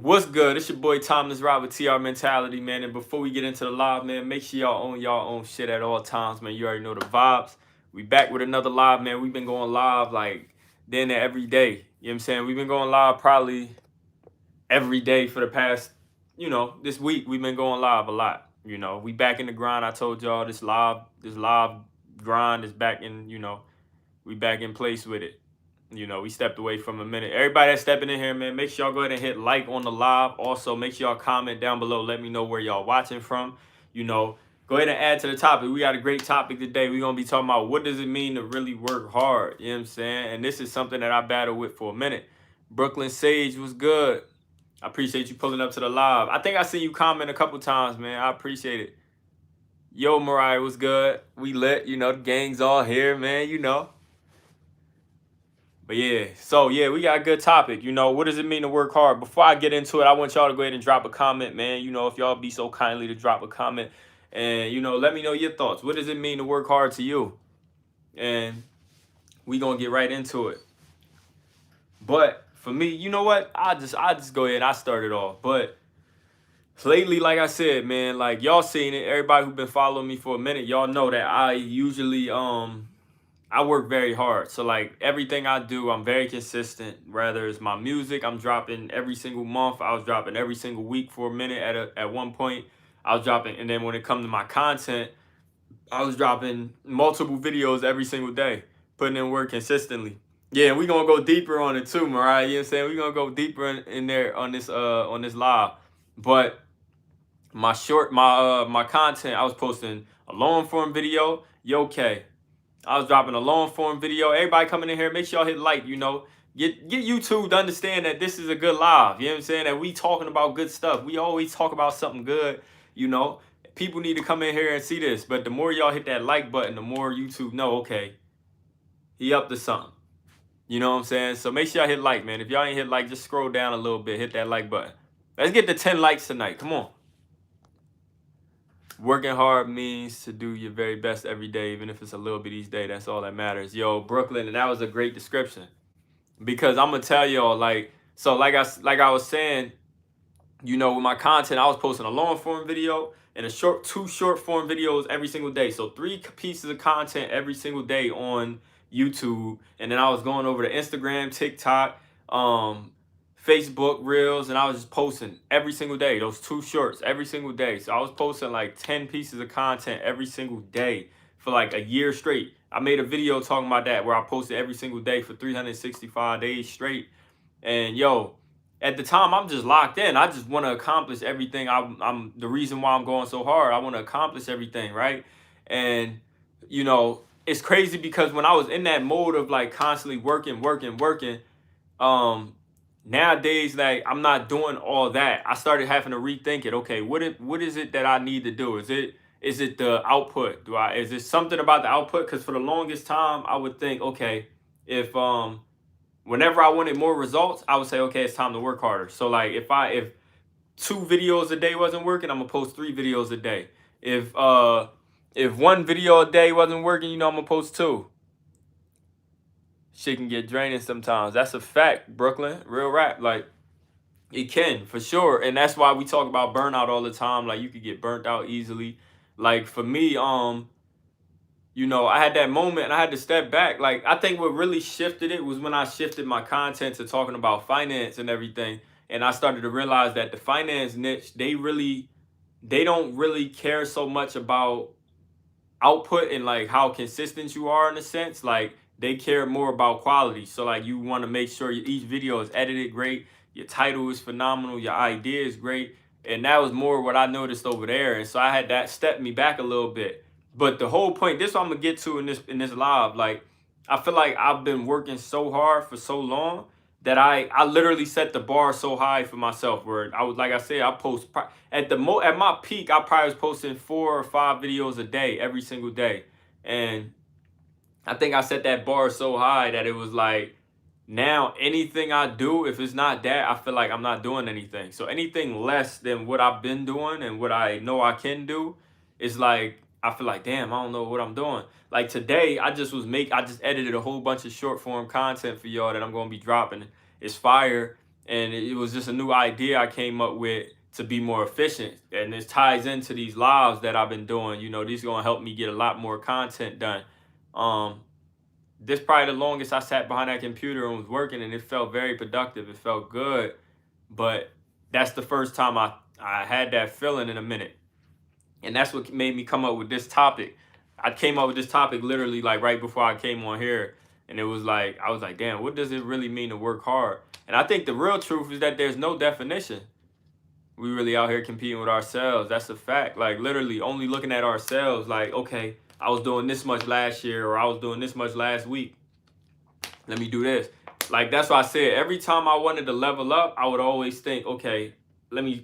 What's good? It's your boy TimelessRoc with TR Mentality, man. And before we get into the live, man, make sure y'all own y'all own shit at all times, man. You already know the vibes. We back with another live, man. We've been going live like then and every day. You know what I'm saying? We've been going live probably every day for the past, this week we've been going live a lot. We back in the grind. I told y'all this live grind is back in, we back in place with it. We stepped away from a minute. Everybody that's stepping in here, man, make sure y'all go ahead and hit like on the live. Also, make sure y'all comment down below. Let me know where y'all watching from. Go ahead and add to the topic. We got a great topic today. We're going to be talking about what does it mean to really work hard. You know what I'm saying? And this is something that I battled with for a minute. Brooklyn Sage was good. I appreciate you pulling up to the live. I think I seen you comment a couple times, man. I appreciate it. Yo, Mariah was good. We lit. The gang's all here, man. But yeah, we got a good topic. What does it mean to work hard? Before I get into it, I want y'all to go ahead and drop a comment, man. If y'all be so kindly to drop a comment and, let me know your thoughts. What does it mean to work hard to you? And we gonna get right into it. But for me, you know what? I just go ahead. I started off. But lately, like I said, man, like y'all seen it. Everybody who been following me for a minute, y'all know that I usually I work very hard. So like everything I do, I'm very consistent. Whether it's my music, I'm dropping every single month. I was dropping every single week for a minute at one point. I was dropping, and then when it comes to my content, I was dropping multiple videos every single day, putting in work consistently. Yeah, we're gonna go deeper on it too, Mariah. You know what I'm saying? We're gonna go deeper in there on this live. But my content, I was posting a long form video. Okay. I was dropping a long form video. Everybody coming in here, make sure y'all hit like, get YouTube to understand that this is a good live. You know what I'm saying? That we talking about good stuff. We always talk about something good, People need to come in here and see this. But the more y'all hit that like button, the more YouTube know, okay, he up to something. You know what I'm saying? So make sure y'all hit like, man. If y'all ain't hit like, just scroll down a little bit, hit that like button. Let's get to 10 likes tonight. Come on. Working hard means to do your very best every day, even if it's a little bit each day. That's all that matters. Yo, Brooklyn, and that was a great description. Because I'm gonna tell y'all, like I was saying, with my content, I was posting a long form video and two short form videos every single day. So 3 pieces of content every single day on YouTube, and then I was going over to Instagram, TikTok, Facebook Reels, and I was just posting every single day, those 2 shorts every single day. So I was posting like 10 pieces of content every single day for like a year straight. I made a video talking about that where I posted every single day for 365 days straight. And at the time, I'm just locked in. I just want to accomplish everything. I'm the reason why I'm going so hard. I want to accomplish everything, right? And it's crazy because when I was in that mode of like constantly working, nowadays, like I'm not doing all that. I started having to rethink it. Okay, what is it that I need to do? Is it the output? Is it something about the output? Because for the longest time, I would think, okay, if whenever I wanted more results, I would say, okay, it's time to work harder. So like if 2 videos a day wasn't working, I'm gonna post 3 videos a day. If 1 video a day wasn't working, I'm gonna post 2. Shit can get draining sometimes. That's a fact, Brooklyn. Real rap. Like, it can, for sure. And that's why we talk about burnout all the time. Like, you could get burnt out easily. Like, for me, I had that moment and I had to step back. Like, I think what really shifted it was when I shifted my content to talking about finance and everything. And I started to realize that the finance niche, they don't really care so much about output and like how consistent you are in a sense. Like, they care more about quality. So like you want to make sure each video is edited great, your title is phenomenal, your idea is great. And that was more what I noticed over there. And so I had that step me back a little bit. But the whole point, this is what I'm gonna get to in this live. Like, I feel like I've been working so hard for so long that I literally set the bar so high for myself where I was, like I said, I post at my peak, I probably was posting 4 or 5 videos a day every single day. And I think I set that bar so high that it was like, now anything I do, if it's not that, I feel like I'm not doing anything. So anything less than what I've been doing and what I know I can do is like, I feel like, damn, I don't know what I'm doing. Like today, I just edited a whole bunch of short form content for y'all that I'm gonna be dropping. It's fire. And it was just a new idea I came up with to be more efficient. And this ties into these lives that I've been doing. You know, these are gonna help me get a lot more content done. This probably the longest I sat behind that computer and was working, and it felt very productive. It felt good. But that's the first time I had that feeling in a minute. And that's what made me come up with this topic. I came up with this topic literally like right before I came on here. And it was like, I was like, damn, what does it really mean to work hard? And I think the real truth is that there's no definition. We really out here competing with ourselves. That's a fact. Like literally only looking at ourselves like, okay, I was doing this much last year, or I was doing this much last week. Let me do this. Like that's why I said every time I wanted to level up, I would always think, okay, let me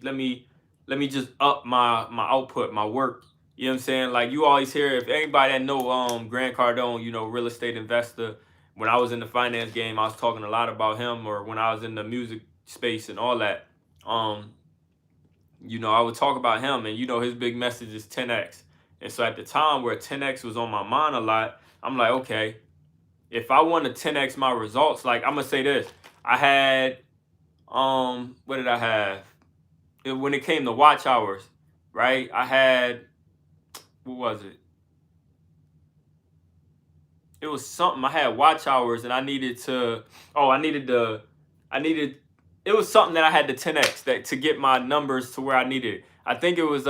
just up my output, my work. You know what I'm saying? Like you always hear, if anybody that know Grant Cardone, you know, real estate investor. When I was in the finance game, I was talking a lot about him, or when I was in the music space and all that. You know, I would talk about him, and you know, his big message is 10x. And so at the time where 10x was on my mind a lot, I'm like, okay, if I want to 10x my results, like I'm gonna say this, I had, what did I have? When it came to watch hours, right? I had, what was it? It was something. I had watch hours, and I needed to. Oh, it was something that I had to 10x that to get my numbers to where I needed. I think it was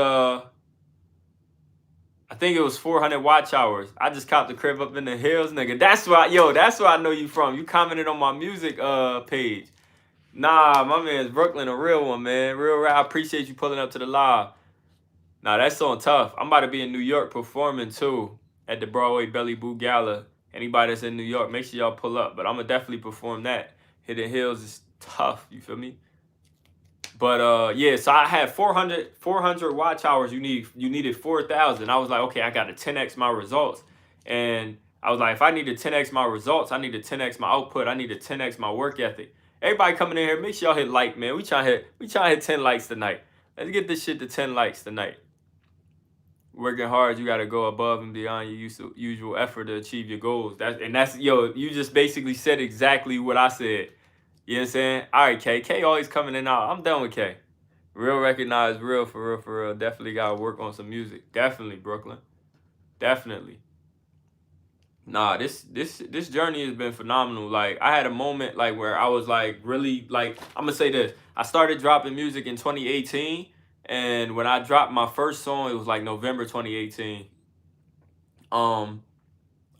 400 watch hours. I just copped the crib up in the hills, nigga. That's where I know you from. You commented on my music page. Nah, my man's Brooklyn, a real one, man. Real. I appreciate you pulling up to the live. Nah, that's so tough. I'm about to be in New York performing too at the Broadway Belly Boo Gala. Anybody that's in New York, make sure y'all pull up. But I'm gonna definitely perform that. Hidden Hills is tough. You feel me? But yeah, so I had 400 watch hours. You needed 4,000. I was like, okay, I got to 10x my results. And I was like, if I need to 10x my results, I need to 10x my output. I need to 10x my work ethic. Everybody coming in here, make sure y'all hit like, man. We trying to hit 10 likes tonight. Let's get this shit to 10 likes tonight. Working hard, you got to go above and beyond your usual effort to achieve your goals. You just basically said exactly what I said. You know what I'm saying? All right, K. K always coming in out. I'm done with K. Real recognized, real, for real. Definitely got to work on some music. Definitely, Brooklyn. Definitely. Nah, this journey has been phenomenal. Like, I had a moment, like, where I was, like, really, like, I'm going to say this. I started dropping music in 2018. And when I dropped my first song, it was, like, November 2018. I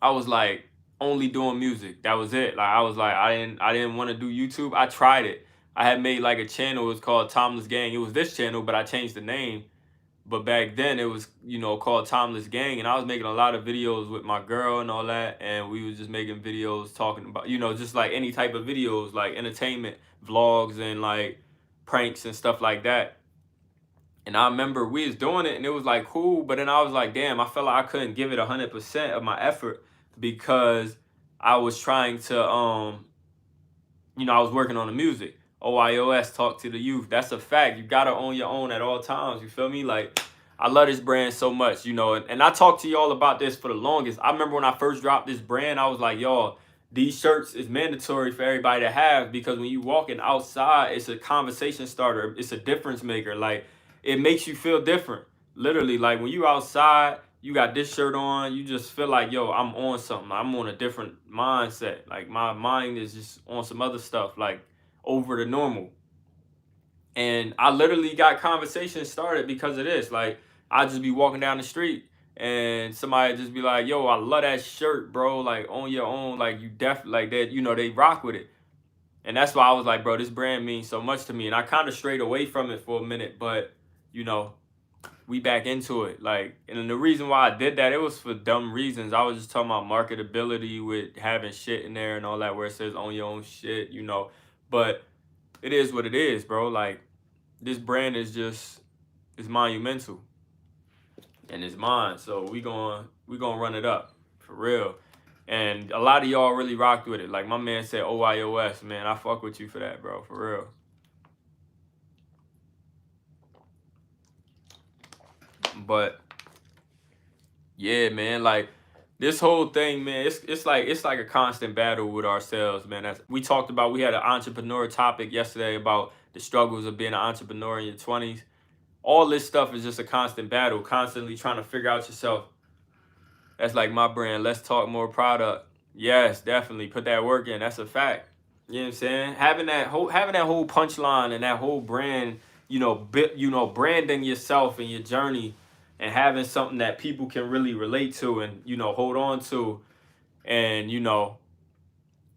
was, like, only doing music. That was it. Like I was like, I didn't want to do YouTube. I tried it. I had made like a channel. It was called Timeless Gang. It was this channel, but I changed the name. But back then it was, you know, called Timeless Gang, and I was making a lot of videos with my girl and all that, and we was just making videos talking about, you know, just like any type of videos, like entertainment vlogs and like pranks and stuff like that. And I remember we was doing it and it was like cool, but then I was like, damn, I felt like I couldn't give it 100% of my effort because I was trying to, you know, I was working on the music. OIOS, talk to the youth. That's a fact. You gotta own your own at all times. You feel me? Like, I love this brand so much, you know, and I talked to y'all about this for the longest. I remember when I first dropped this brand, I was like, y'all, these shirts is mandatory for everybody to have, because when you walking outside, it's a conversation starter. It's a difference maker. Like, it makes you feel different. Literally, like when you outside, you got this shirt on, you just feel like, yo, I'm on something. I'm on a different mindset. Like my mind is just on some other stuff, like over the normal. And I literally got conversations started because of this. Like, I just be walking down the street and somebody just be like, yo, I love that shirt, bro. Like, on your own, like you definitely like that, you know, they rock with it. And that's why I was like, bro, this brand means so much to me. And I kind of strayed away from it for a minute, but you know, we back into it. Like, and the reason why I did that, it was for dumb reasons. I was just talking about marketability with having shit in there and all that, where it says own your own shit, you know. But it is what it is, bro. Like, this brand is just, it's monumental. And it's mine. So we gonna run it up. For real. And a lot of y'all really rocked with it. Like my man said, OIOS, man. I fuck with you for that, bro. For real. But yeah, man, like this whole thing, man, it's like a constant battle with ourselves, man. As we talked about, we had an entrepreneur topic yesterday about the struggles of being an entrepreneur in your 20s. All this stuff is just a constant battle, constantly trying to figure out yourself. That's like my brand. Let's talk more product. Yes, definitely put that work in. That's a fact. You know what I'm saying? Having that whole punchline and that whole brand, branding yourself and your journey, and having something that people can really relate to and hold on to, and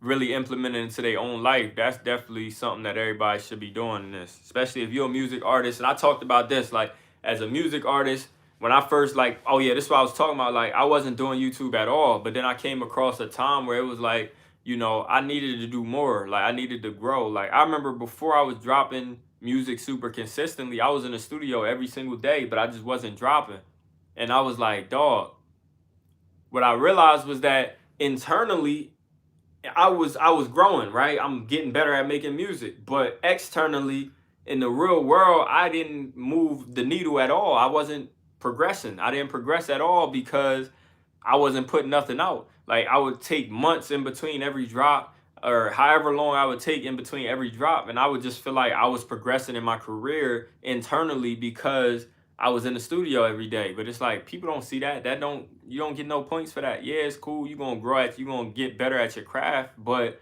really implement it into their own life. That's definitely something that everybody should be doing in this, especially if you're a music artist. And I talked about this, like, as a music artist, when I first, like, oh yeah, this is what I was talking about. Like, I wasn't doing YouTube at all, but then I came across a time where it was like, I needed to do more. Like, I needed to grow. Like, I remember before I was dropping music super consistently, I was in the studio every single day, but I just wasn't dropping. And I was like, dog, what I realized was that internally, I was growing, right? I'm getting better at making music, but externally in the real world, I didn't move the needle at all. I wasn't progressing. I didn't progress at all because I wasn't putting nothing out. Like, I would take months in between every drop, or however long I would take in between every drop, and I would just feel like I was progressing in my career internally because I was in the studio every day. But it's like, people don't see that. You don't get no points for that. Yeah, it's cool. You're gonna grow you're gonna get better at your craft, but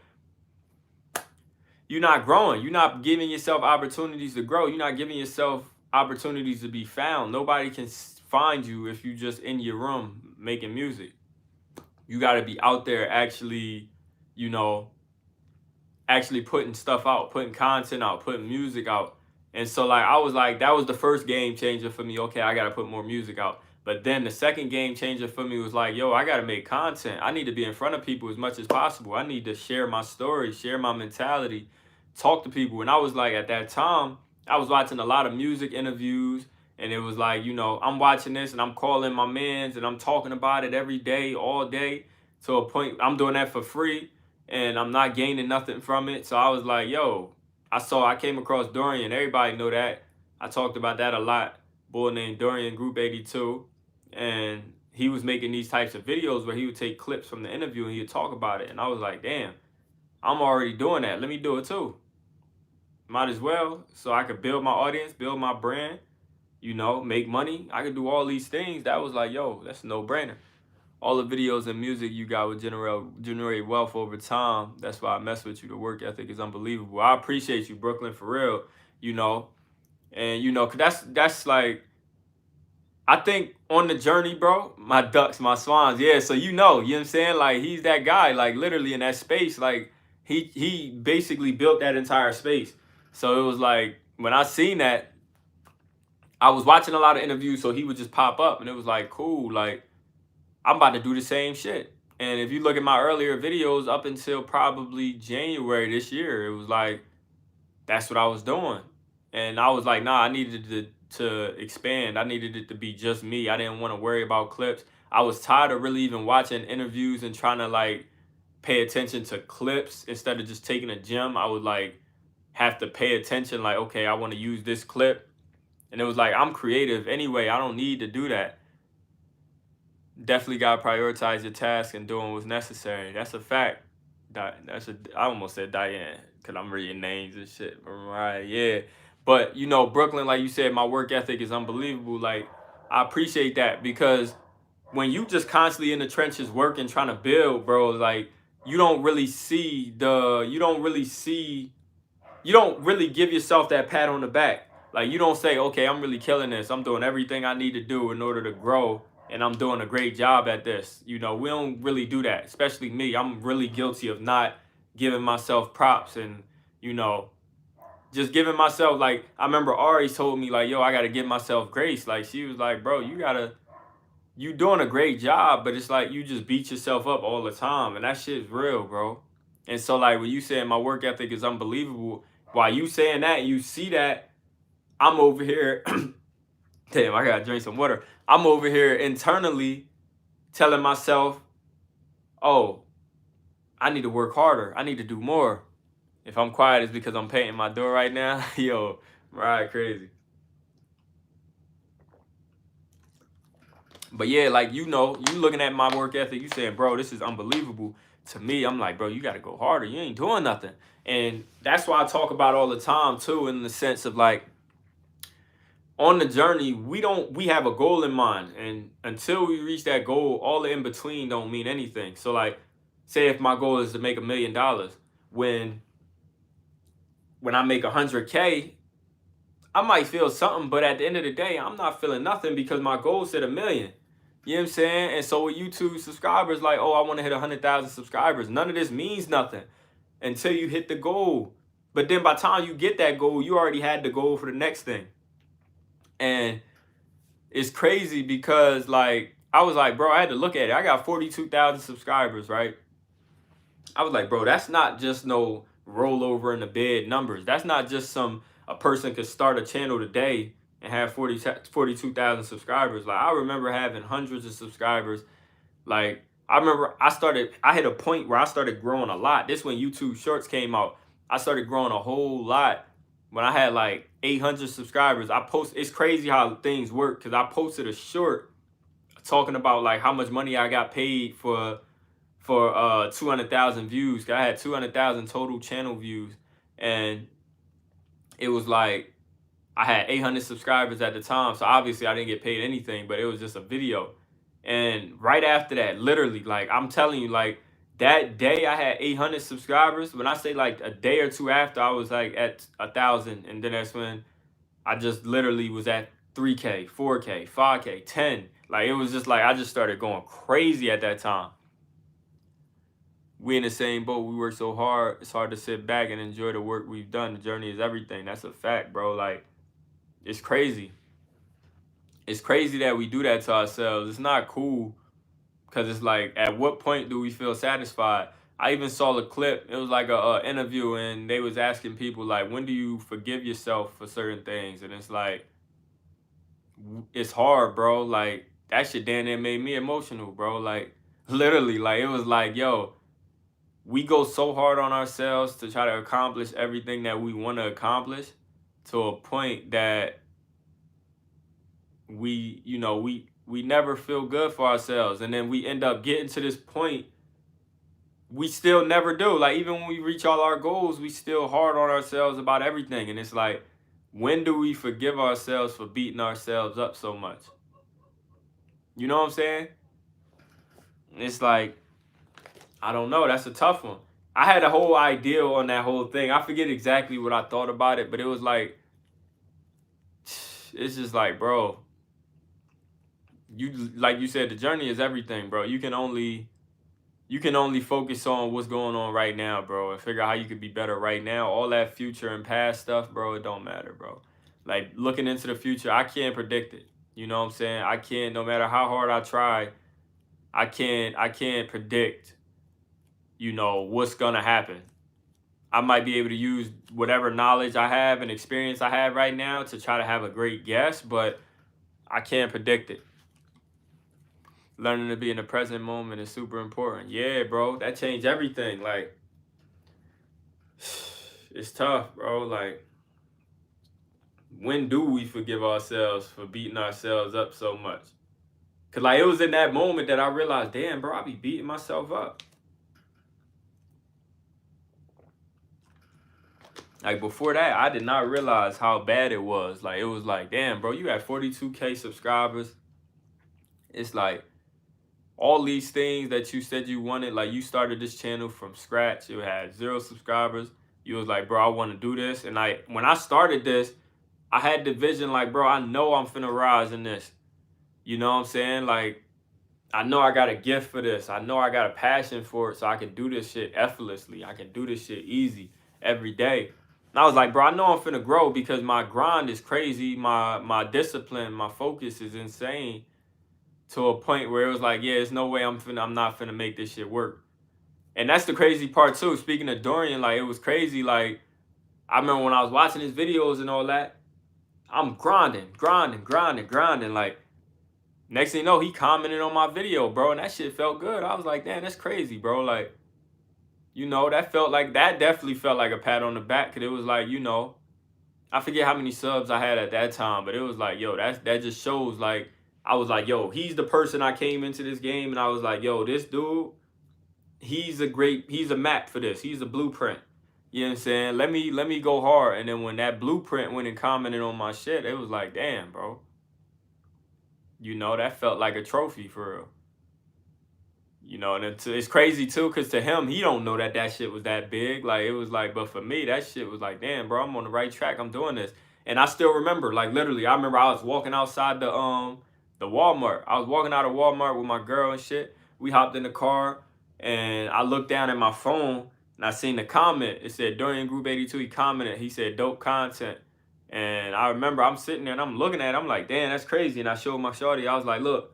you're not growing. You're not giving yourself opportunities to grow. You're not giving yourself opportunities to be found. Nobody can find you if you just in your room making music. You got to be out there actually, actually putting stuff out, putting content out, putting music out. And so, like, I was like, that was the first game changer for me. Okay, I got to put more music out. But then the second game changer for me was like, yo, I got to make content. I need to be in front of people as much as possible. I need to share my story, share my mentality, talk to people. And I was like, at that time, I was watching a lot of music interviews. And it was like, I'm watching this and I'm calling my mans and I'm talking about it every day, all day, to a point. I'm doing that for free and I'm not gaining nothing from it. So I was like, yo, I came across Dorian. Everybody know that. I talked about that a lot. Boy named Dorian, Group 82. And he was making these types of videos where he would take clips from the interview and he would talk about it. And I was like, damn, I'm already doing that. Let me do it too. Might as well, so I could build my audience, build my brand, make money. I could do all these things. That was like, yo, that's a no-brainer. All the videos and music you got would generate wealth over time. That's why I mess with you. The work ethic is unbelievable. I appreciate you, Brooklyn, for real, And, 'cause that's like, I think on the journey, bro, my ducks, my swans. Yeah, so you know what I'm saying? Like, he's that guy, like, literally in that space. Like, he basically built that entire space. So it was like, when I seen that, I was watching a lot of interviews, so he would just pop up, and it was like, cool, like, I'm about to do the same shit. And if you look at my earlier videos up until probably January this year, it was like, that's what I was doing. And I was like, nah, I needed to expand. I needed it to be just me. I didn't want to worry about clips. I was tired of really even watching interviews and trying to, like, pay attention to clips instead of just taking a gem. I would, like, have to pay attention, like, okay, I want to use this clip. And it was like, I'm creative anyway. I don't need to do that. Definitely got to prioritize your task and doing what's necessary. That's a fact. I almost said Diane because I'm reading names and shit. Right, yeah. But, Brooklyn, like you said, my work ethic is unbelievable. Like, I appreciate that because when you just constantly in the trenches working, trying to build, bro, like, you don't really give yourself that pat on the back. Like, you don't say, okay, I'm really killing this. I'm doing everything I need to do in order to grow, and I'm doing a great job at this. We don't really do that, especially me. I'm really guilty of not giving myself props and, just giving myself, like, I remember Ari told me, like, yo, I got to give myself grace. Like, she was like, bro, you doing a great job, but it's like you just beat yourself up all the time, and that shit's real, bro. And so, like, when you saying my work ethic is unbelievable, while you saying that, you see that I'm over here. Damn, I gotta drink some water. I'm over here internally telling myself, oh, I need to work harder. I need to do more. If I'm quiet, it's because I'm painting my door right now. Yo, right, crazy. But yeah, like, you know, you looking at my work ethic, you saying, bro, this is unbelievable. To me, I'm like, bro, you got to go harder. You ain't doing nothing. And that's why I talk about all the time, too, in the sense of like, on the journey, we have a goal in mind. And until we reach that goal, all the in between don't mean anything. So like, say if my goal is to make $1 million, when I make 100K, I might feel something, but at the end of the day, I'm not feeling nothing because my goal said 1 million. You know what I'm saying? And so with YouTube subscribers, like, oh, I want to hit 100,000 subscribers. None of this means nothing until you hit the goal. But then by the time you get that goal, you already had the goal for the next thing. And it's crazy because, like, I was like, bro, I had to look at it. I got 42,000 subscribers, right? I was like, bro, that's not just no rollover in the bed numbers. That's not just a person could start a channel today and have 42,000 subscribers. Like, I remember having hundreds of subscribers. Like, I remember I hit a point where I started growing a lot. This when YouTube Shorts came out. I started growing a whole lot when I had like 800 subscribers. It's crazy how things work, because I posted a short talking about like how much money I got paid for 200,000 views. I had 200,000 total channel views, and it was like I had 800 subscribers at the time, so obviously I didn't get paid anything, but it was just a video. And right after that, literally, like, I'm telling you, like, that day I had 800 subscribers. When I say like a day or two after, I was like at 1,000, and then that's when I just literally was at 3K, 4K, 5K, 10. Like, it was just like I just started going crazy at that time. We in the same boat. We work so hard. It's hard to sit back and enjoy the work we've done. The journey is everything. That's a fact, bro. Like, it's crazy. It's crazy that we do that to ourselves. It's not cool, because it's like, at what point do we feel satisfied? I even saw a clip. It was like a interview, and they was asking people, like, when do you forgive yourself for certain things? And it's like, it's hard, bro. Like, that shit damn near made me emotional, bro. Like, literally, like, it was like, yo, we go so hard on ourselves to try to accomplish everything that we want to accomplish, to a point that we never feel good for ourselves. And then we end up getting to this point, we still never do. Like, even when we reach all our goals, we still hard on ourselves about everything. And it's like, when do we forgive ourselves for beating ourselves up so much? You know what I'm saying? It's like, I don't know. That's a tough one. I had a whole idea on that whole thing. I forget exactly what I thought about it, but it was like, it's just like, bro, like you said, the journey is everything, bro. You can only focus on what's going on right now, bro, and figure out how you could be better right now. All that future and past stuff, bro, it don't matter, bro. Like, looking into the future, I can't predict it. You know what I'm saying? I can't, no matter how hard I try, I can't predict, what's gonna happen. I might be able to use whatever knowledge I have and experience I have right now to try to have a great guess, but I can't predict it. Learning to be in the present moment is super important. Yeah, bro, that changed everything. Like, it's tough, bro. Like, when do we forgive ourselves for beating ourselves up so much? Because, like, it was in that moment that I realized, damn, bro, I be beating myself up. Like, before that, I did not realize how bad it was. Like, it was like, damn, bro, you had 42K subscribers. It's like, all these things that you said you wanted, like, you started this channel from scratch. You had 0 subscribers. You was like, bro, I want to do this. And when I started this, I had the vision, like, bro, I know I'm finna rise in this. You know what I'm saying? Like, I know I got a gift for this. I know I got a passion for it, so I can do this shit effortlessly. I can do this shit easy every day. And I was like, bro, I know I'm finna grow because my grind is crazy. My discipline, my focus is insane, to a point where it was like, yeah, there's no way I'm not finna make this shit work. And that's the crazy part too. Speaking of Dorian, like, it was crazy. Like, I remember when I was watching his videos and all that, I'm grinding. Like, next thing you know, he commented on my video, bro, and that shit felt good. I was like, damn, that's crazy, bro. Like, that definitely felt like a pat on the back, because it was like, I forget how many subs I had at that time, but it was like, yo, that just shows, like, I was like, yo, he's the person I came into this game and I was like, yo, this dude, he's a map for this. He's a blueprint. You know what I'm saying? Let me go hard. And then when that blueprint went and commented on my shit, it was like, damn, bro. You know, that felt like a trophy for real. You know, and it's crazy too, because to him, he don't know that shit was that big. Like, it was like, but for me, that shit was like, damn, bro, I'm on the right track. I'm doing this. And I still remember, like, literally, I remember I was walking outside the Walmart. I was walking out of Walmart with my girl and shit. We hopped in the car, and I looked down at my phone, and I seen the comment. It said, during Group 82, he commented, he said, dope content. And I remember I'm sitting there, and I'm looking at it. I'm like, damn, that's crazy. And I showed my shorty. I was like, look.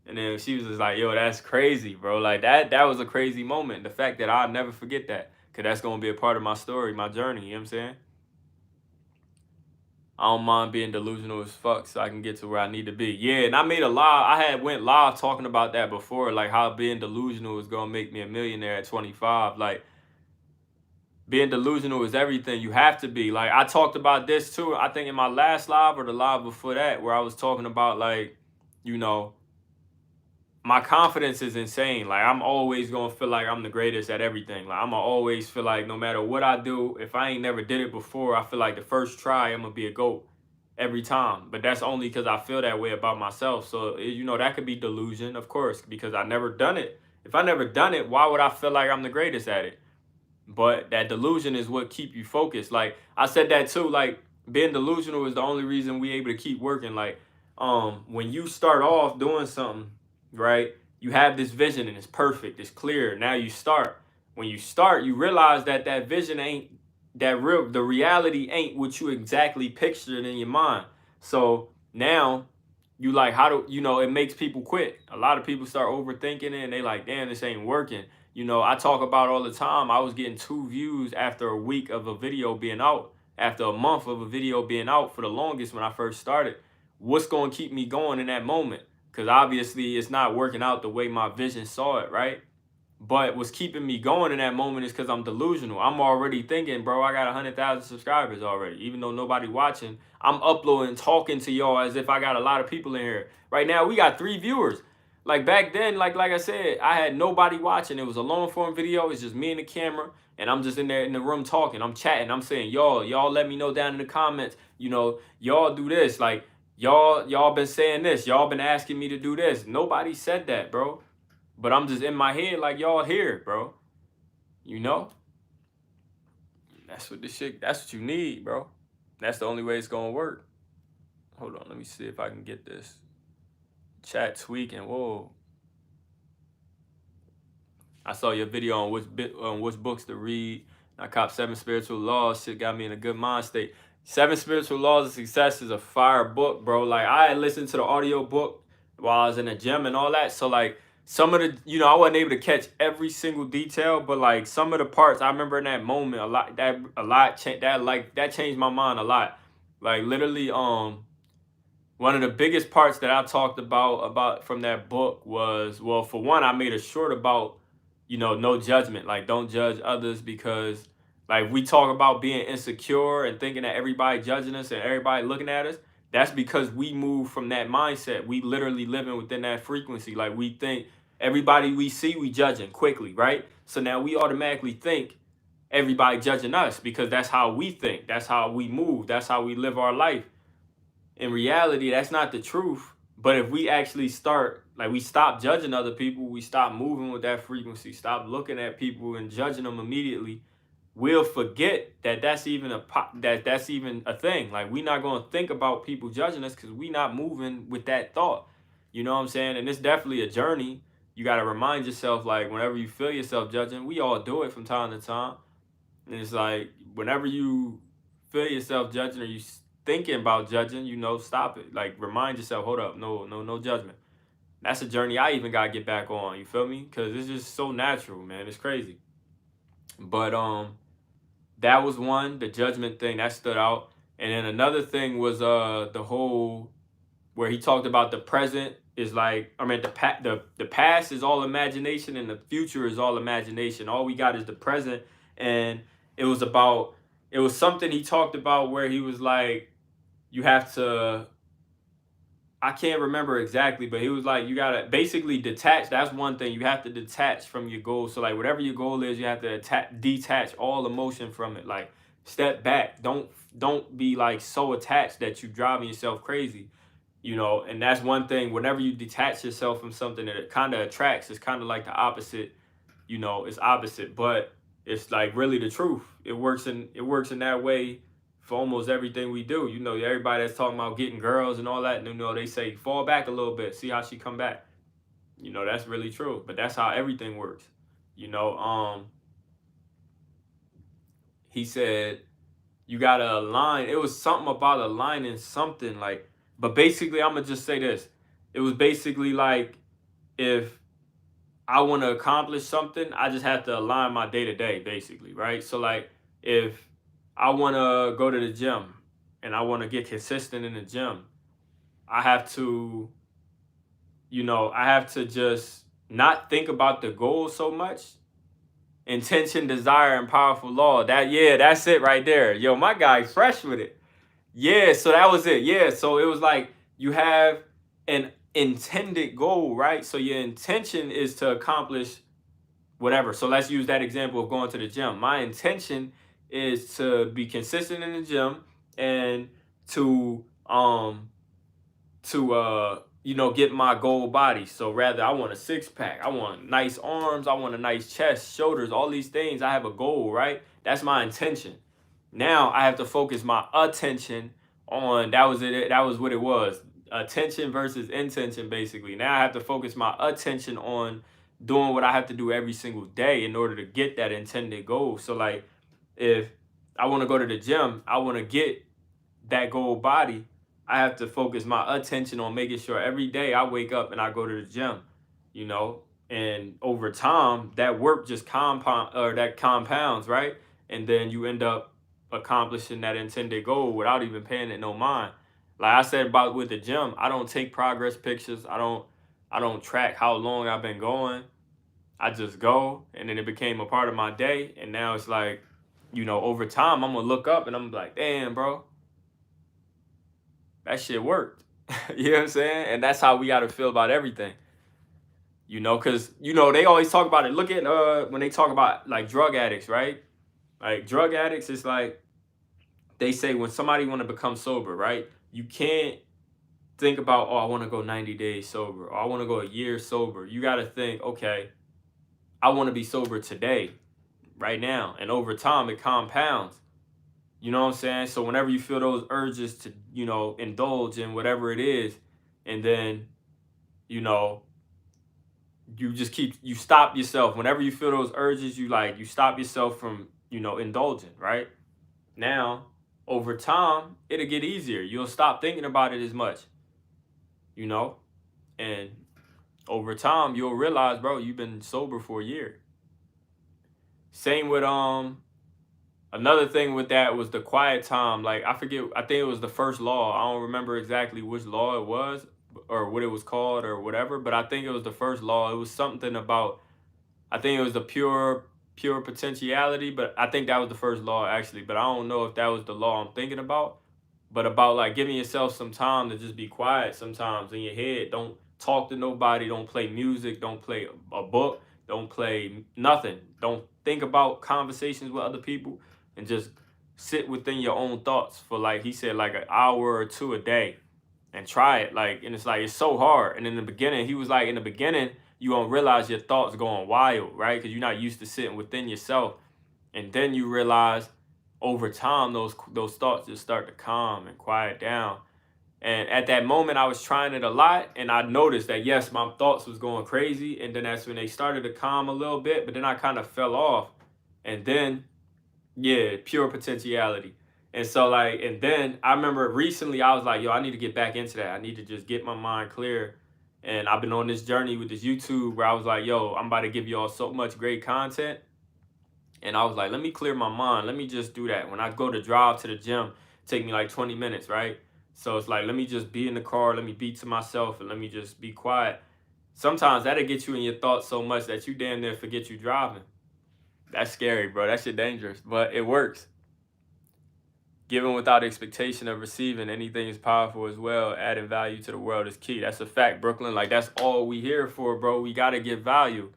And then she was just like, yo, that's crazy, bro. Like, that was a crazy moment. The fact that I'll never forget that. Because that's going to be a part of my story, my journey. You know what I'm saying? I don't mind being delusional as fuck so I can get to where I need to be. Yeah, and I made a live. I had went live talking about that before. Like, how being delusional is going to make me a millionaire at 25. Like, being delusional is everything. You have to be. Like, I talked about this, too. I think in my last live or the live before that, where I was talking about, like, you know, my confidence is insane. Like, I'm always gonna feel like I'm the greatest at everything. Like, I'm gonna always feel like no matter what I do, if I ain't never did it before, I feel like the first try I'm gonna be a GOAT every time. But that's only because I feel that way about myself. So, you know, that could be delusion, of course, because I never done it. If I never done it, why would I feel like I'm the greatest at it? But that delusion is what keep you focused. Like, I said that too. Like, being delusional is the only reason we able to keep working. Like, when you start off doing something, right, you have this vision and it's perfect, it's clear. Now you start. When you start, you realize that that vision ain't the reality ain't what you exactly pictured in your mind. So now you like, how do you know, it makes people quit. A lot of people start overthinking it and they like, damn, this ain't working. You know, I talk about all the time, I was getting 2 views after a week of a video being out, after a month of a video being out for the longest when I first started. What's going to keep me going in that moment? Because obviously it's not working out the way my vision saw it, right? But what's keeping me going in that moment is because I'm delusional. I'm already thinking, bro, I got 100,000 subscribers already. Even though nobody watching, I'm uploading, talking to y'all as if I got a lot of people in here. Right now, we got 3 viewers. Like back then, like I said, I had nobody watching. It was a long form video. It's just me and the camera. And I'm just in there in the room talking. I'm chatting. I'm saying, y'all let me know down in the comments. You know, y'all do this. Like, y'all been saying this. Y'all been asking me to do this. Nobody said that, bro. But I'm just in my head like, y'all here, bro. You know? That's what you need, bro. That's the only way it's gonna work. Hold on, let me see if I can get this. Chat tweaking, whoa. I saw your video on which books to read. I copped 7 Spiritual Laws. Shit got me in a good mind state. 7 Spiritual Laws of Success is a fire book, bro. Like, I had listened to the audio book while I was in the gym and all that. So, like, some of the, you know, I wasn't able to catch every single detail, but like some of the parts I remember in that moment that changed my mind a lot. Like, literally, one of the biggest parts that I talked about from that book was, well, for one, I made a short about, you know, no judgment. Like, don't judge others, because like we talk about being insecure and thinking that everybody judging us and everybody looking at us. That's because we move from that mindset. We literally living within that frequency. Like, we think everybody we see, we judging quickly, right? So now we automatically think everybody judging us because that's how we think. That's how we move. That's how we live our life. In reality, that's not the truth. But if we actually start, like, we stop judging other people, we stop moving with that frequency, stop looking at people and judging them immediately, we'll forget that that's even a thing. Like, we're not going to think about people judging us because we're not moving with that thought. You know what I'm saying? And it's definitely a journey. You got to remind yourself, like, whenever you feel yourself judging, we all do it from time to time. And it's like, whenever you feel yourself judging or you thinking about judging, you know, stop it. Like, remind yourself, hold up, no judgment. That's a journey I even got to get back on. You feel me? Because it's just so natural, man. It's crazy. But that was one, the judgment thing that stood out. And then another thing was the whole where he talked about the present is like, I mean, the past is all imagination and the future is all imagination. All we got is the present. And it was something he talked about where he was like, you have to I can't remember exactly, but he was like, you gotta basically detach. That's one thing. You have to detach from your goal. So like whatever your goal is, you have to detach all emotion from it. Like step back. Don't be like so attached that you driving yourself crazy. You know, and that's one thing. Whenever you detach yourself from something that it kind of attracts, it's kind of like the opposite. You know, it's opposite, but it's like really the truth. It works in that way for almost everything we do. You know, everybody that's talking about getting girls and all that, and you know, they say fall back a little bit, see how she come back. You know, that's really true. But that's how everything works. You know, he said you gotta align. It was something about aligning something like, but basically, I'm gonna just say this. It was basically like if I want to accomplish something, I just have to align my day to day, basically, right? So, like, if I want to go to the gym and I want to get consistent in the gym, I have to, I have to just not think about the goal so much. Intention, desire, and powerful law. That's it right there. Yo, my guy, fresh with it. Yeah, so that was it. Yeah, so it was like you have an intended goal, right? So your intention is to accomplish whatever. So let's use that example of going to the gym. My intention is to be consistent in the gym and to get my goal body. So rather I want a six pack, I want nice arms, I want a nice chest, shoulders, all these things. I have a goal, right? That's my intention. Now I have to focus my attention on that was it. That was what it was. Attention versus intention, basically. Now I have to focus my attention on doing what I have to do every single day in order to get that intended goal. So like if I want to go to the gym, I want to get that goal body. I have to focus my attention on making sure every day I wake up and I go to the gym, you know, and over time that work just compounds, right? And then you end up accomplishing that intended goal without even paying it no mind. Like I said about with the gym, I don't take progress pictures. I don't track how long I've been going. I just go, and then it became a part of my day. And now it's like, over time, I'm gonna look up and I'm like, damn, bro, that shit worked. You know what I'm saying? And that's how we gotta feel about everything. Because they always talk about it. Look at when they talk about like drug addicts, right? Like drug addicts, it's like they say when somebody want to become sober, right? You can't think about, oh, I want to go 90 days sober, or I want to go a year sober. You got to think, okay, I want to be sober today, right now. And over time, it compounds. You know what I'm saying? So whenever you feel those urges to, indulge in whatever it is, and then, you know, you stop yourself. Whenever you feel those urges, you stop yourself from, indulging, right? Now, over time, it'll get easier. You'll stop thinking about it as much, you know? And over time, you'll realize, bro, you've been sober for a year. Same with another thing with that was the quiet time. Like I think it was the first law. I don't remember exactly which law it was or what it was called or whatever, but I think it was the first law. It was something about, I think it was the pure potentiality, but I think that was the first law actually, but I don't know if that was the law I'm thinking about. But about like giving yourself some time to just be quiet sometimes in your head. Don't talk to nobody, don't play music, don't play a book, don't play nothing. Don't think about conversations with other people, and just sit within your own thoughts for, like he said, like an hour or two a day, and try it. Like, and it's like it's so hard. And in the beginning, he was like, in the beginning, you won't realize your thoughts going wild, right? Because you're not used to sitting within yourself. And then you realize over time those thoughts just start to calm and quiet down. And at that moment, I was trying it a lot, and I noticed that yes, my thoughts was going crazy, and then that's when they started to calm a little bit. But then I kind of fell off, and then yeah, pure potentiality. And so like, and then I remember recently I was like, yo, I need to get back into that. I need to just get my mind clear. And I've been on this journey with this YouTube where I was like, yo, I'm about to give y'all so much great content. And I was like, let me clear my mind. Let me just do that. When I go to drive to the gym, take me like 20 minutes, right? So it's like, let me just be in the car, let me be to myself, and let me just be quiet. Sometimes that'll get you in your thoughts so much that you damn near forget you driving. That's scary, bro. That shit dangerous, but it works. Giving without expectation of receiving anything is powerful as well. Adding value to the world is key. That's a fact, Brooklyn. Like, that's all we here for, bro. We got to give value.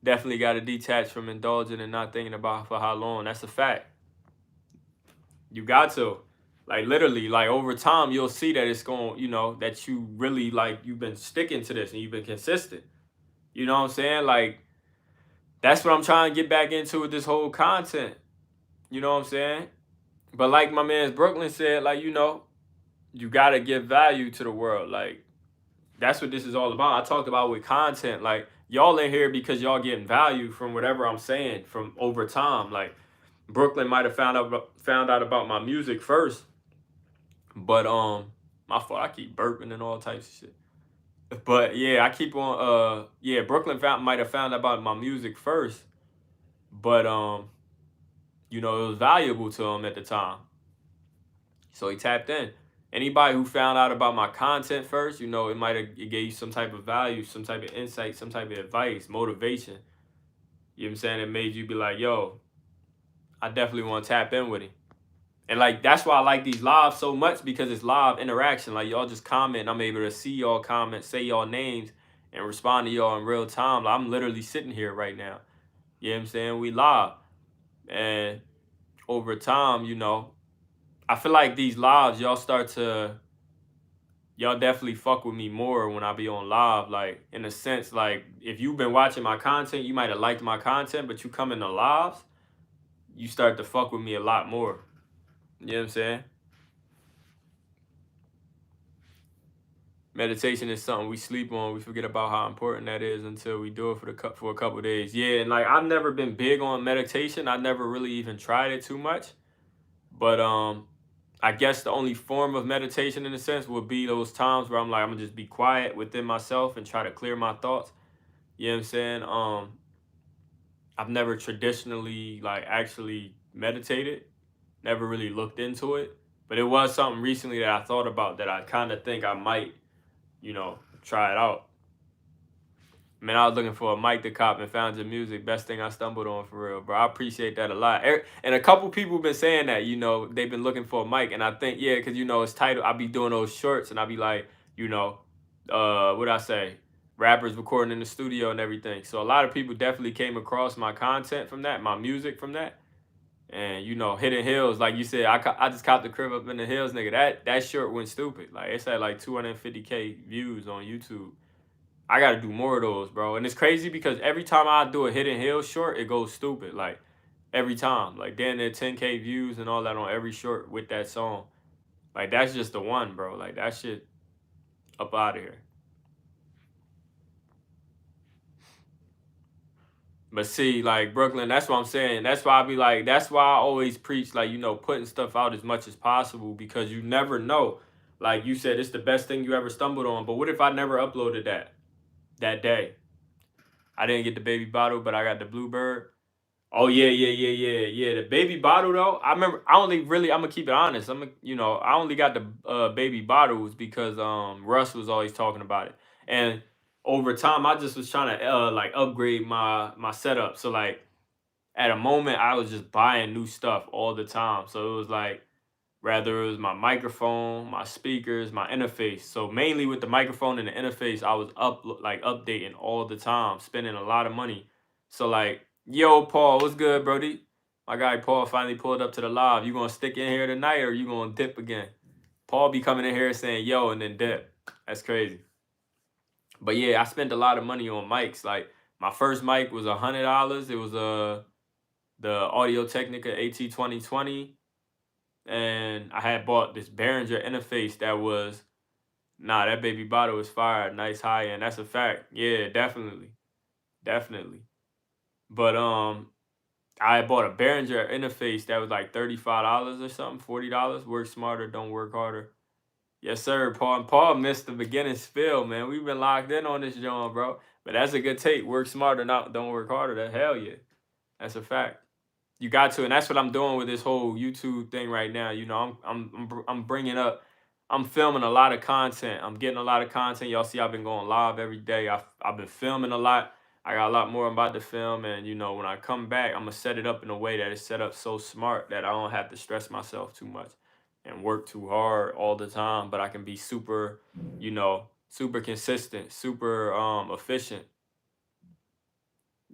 Definitely got to detach from indulging and not thinking about for how long. That's a fact. You got to. Like, literally, like, over time, you'll see that it's going, that you really, like, you've been sticking to this and you've been consistent. You know what I'm saying? Like, that's what I'm trying to get back into with this whole content. You know what I'm saying? But like my man Brooklyn said, like, you got to give value to the world. Like, that's what this is all about. I talked about with content. Like, y'all in here because y'all getting value from whatever I'm saying from over time. Like, Brooklyn might have found out about my music first, but my fault. I keep burping and all types of shit. But yeah, I keep on. Brooklyn might have found out about my music first, but it was valuable to him at the time, so he tapped in. Anybody who found out about my content first, it might have it gave you some type of value, some type of insight, some type of advice, motivation. You know what I'm saying? It made you be like, yo, I definitely want to tap in with him. And like, that's why I like these lives so much, because it's live interaction. Like, y'all just comment. I'm able to see y'all comments, say y'all names, and respond to y'all in real time. Like, I'm literally sitting here right now. You know what I'm saying? We live. And over time, I feel like these lives, y'all definitely fuck with me more when I be on live. Like, in a sense, like, if you've been watching my content, you might have liked my content, but you come in the lives, you start to fuck with me a lot more. You know what I'm saying? Meditation is something we sleep on. We forget about how important that is until we do it for a couple of days. Yeah, and like, I've never been big on meditation. I never really even tried it too much. But I guess the only form of meditation in a sense would be those times where I'm like, I'm gonna just be quiet within myself and try to clear my thoughts. You know what I'm saying? I've never traditionally like actually meditated, never really looked into it. But it was something recently that I thought about that I kind of think I might, try it out. Man, I was looking for a mic to cop and found your music. Best thing I stumbled on, for real, bro. I appreciate that a lot. And a couple people been saying that, they've been looking for a mic. And I think, yeah, because, it's titled, I be doing those shorts and I be like, what I say? Rappers recording in the studio and everything. So a lot of people definitely came across my content from that, my music from that. And, Hidden Hills, like you said, I just copped the crib up in the hills, nigga. That short went stupid. Like, it's at like 250K views on YouTube. I gotta do more of those, bro. And it's crazy because every time I do a Hidden Hills short, it goes stupid. Like, every time. Like, then there 10K views and all that on every short with that song. Like, that's just the one, bro. Like, that shit up out of here. But see, like, Brooklyn, that's what I'm saying. That's why I be like, that's why I always preach, like, putting stuff out as much as possible, because you never know. Like you said, it's the best thing you ever stumbled on. But what if I never uploaded that day? I didn't get the baby bottle, but I got the bluebird. Oh yeah. The baby bottle though, I remember. I'm gonna keep it honest. I only got the baby bottles because Russ was always talking about it, and over time I just was trying to like upgrade my setup. So like, at a moment I was just buying new stuff all the time. So it was like, rather it was my microphone, my speakers, my interface. So mainly with the microphone and the interface, I was updating all the time, spending a lot of money. So like, yo, Paul, what's good, Brody? My guy Paul finally pulled up to the live. You gonna stick in here tonight or you gonna dip again? Paul be coming in here saying yo and then dip. That's crazy. But yeah, I spent a lot of money on mics. Like, my first mic was $100. It was the Audio Technica AT2020. And I had bought this Behringer interface that was, that baby bottle was fire, nice high end. That's a fact. Yeah, definitely. But I had bought a Behringer interface that was like $35 or something, $40. Work smarter, don't work harder. Yes, sir, Paul. And Paul missed the beginning spill, man. We've been locked in on this joint, bro. But that's a good take. Work smarter, don't work harder. That hell yeah, that's a fact. You got to, and that's what I'm doing with this whole YouTube thing right now. I'm bringing up, I'm filming a lot of content. I'm getting a lot of content. Y'all see, I've been going live every day. I've been filming a lot. I got a lot more I'm about to film, and when I come back, I'm gonna set it up in a way that it's set up so smart that I don't have to stress myself too much. and work too hard all the time, but I can be super, you know, super consistent, super efficient.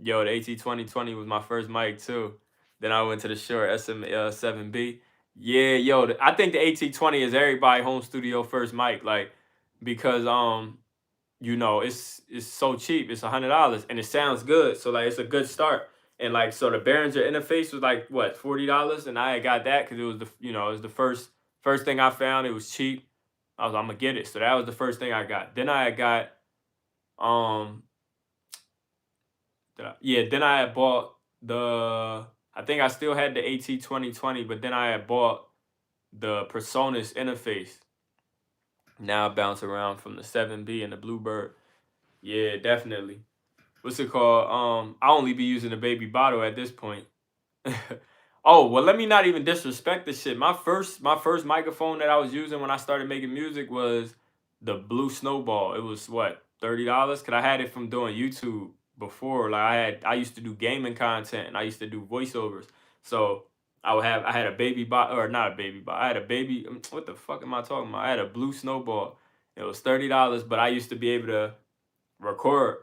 Yo, the AT2020 was my first mic too. Then I went to the Shure SM7B. Yeah, yo, I think the AT20 is everybody home studio first mic, like, because you know, it's so cheap. It's $100 and it sounds good. So like it's a good start. And like so the Behringer interface was like what, $40, and I had got that because it was the, you know, it was the first thing I found. It was cheap. I was, I'm gonna get it. So that was the first thing I got. Then I had got um yeah, then I had bought the, I think I still had the AT2020, but then I had bought the Presonus interface. Now I bounce around from the 7B and the Bluebird. Yeah, definitely. What's it called? I only be using the baby bottle at this point. Oh, well, let me not even disrespect the shit. My first microphone that I was using when I started making music was the Blue Snowball. It was what, $30? Cause I had it from doing YouTube before. Like I used to do gaming content and I used to do voiceovers. So I had a baby bot, or not a baby bot. I had a baby. What the fuck am I talking about? I had a Blue Snowball. It was $30, but I used to be able to record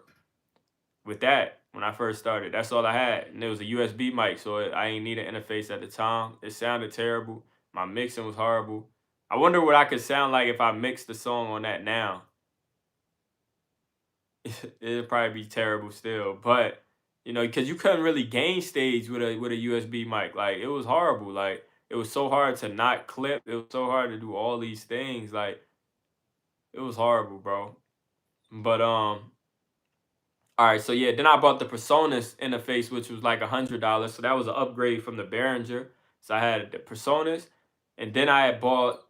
with that when I first started. That's all I had, and it was a USB mic, so I ain't need an interface at the time. It sounded terrible. My mixing was horrible. I wonder what I could sound like if I mixed the song on that now. It'd probably be terrible still, but you know, because you couldn't really gain stage with a USB mic. Like it was horrible. Like it was so hard to not clip. It was so hard to do all these things. Like it was horrible, bro. But all right, so yeah, then I bought the Presonus interface, which was like $100. So that was an upgrade from the Behringer. So I had the Presonus, and then I had bought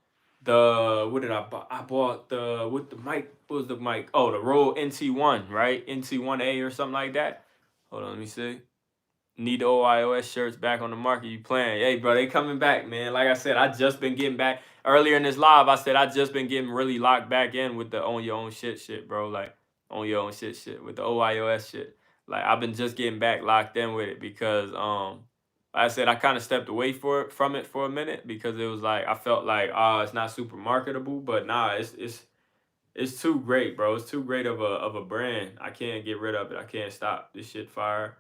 the, what did I buy? I bought the, with the mic. What was the mic? Oh, the Rode NT1, right? NT1A or something like that. Hold on, let me see. Need the OIOS shirts back on the market. You playing? Hey, bro, they coming back, man. Like I said, I just been getting back. Earlier in this live, I said I just been getting really locked back in with the own your own shit, bro. Like on your own shit with the OIOS shit. Like I've been just getting back locked in with it because like I said, I kind of stepped away from it for a minute because it was like I felt like it's not super marketable, but nah, it's too great, bro. It's too great of a brand. I can't get rid of it. I can't stop. This shit fire.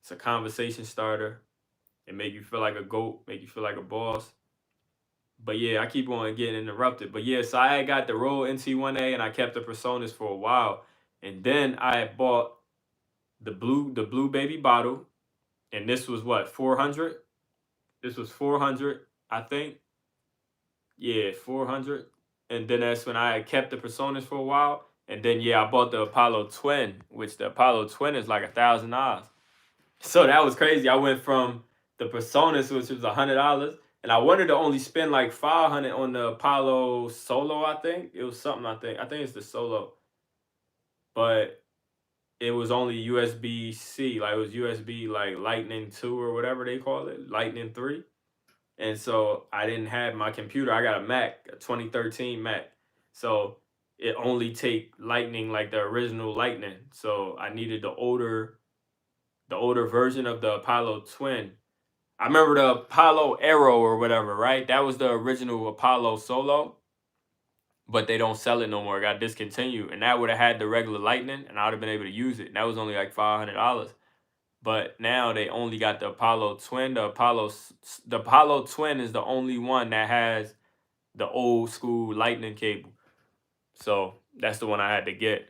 It's a conversation starter. It make you feel like a goat, make you feel like a boss. But yeah, I keep on getting interrupted. But yeah, so I had got the Rode NT1A and I kept the Presonus for a while. And then I had bought the blue baby bottle. And this was what, 400? This was 400, I think. Yeah, 400. And then that's when I had kept the Presonus for a while. And then yeah, I bought the Apollo Twin, which the Apollo Twin is like $1,000. So that was crazy. I went from the Presonus, which was $100, and I wanted to only spend like 500 on the Apollo Solo. I think it was something. I think it's the Solo, but it was only USB C. Like it was USB like Lightning 2 or whatever they call it, Lightning 3. And so I didn't have my computer. I got a Mac, a 2013 Mac. So it only take Lightning, like the original Lightning. So I needed the older version of the Apollo Twin. I remember the Apollo Aero or whatever, right? That was the original Apollo Solo, but they don't sell it no more. It got discontinued, and that would have had the regular Lightning, and I would have been able to use it. And that was only like $500. But now they only got the Apollo Twin. The Apollo Twin is the only one that has the old school Lightning cable. So that's the one I had to get.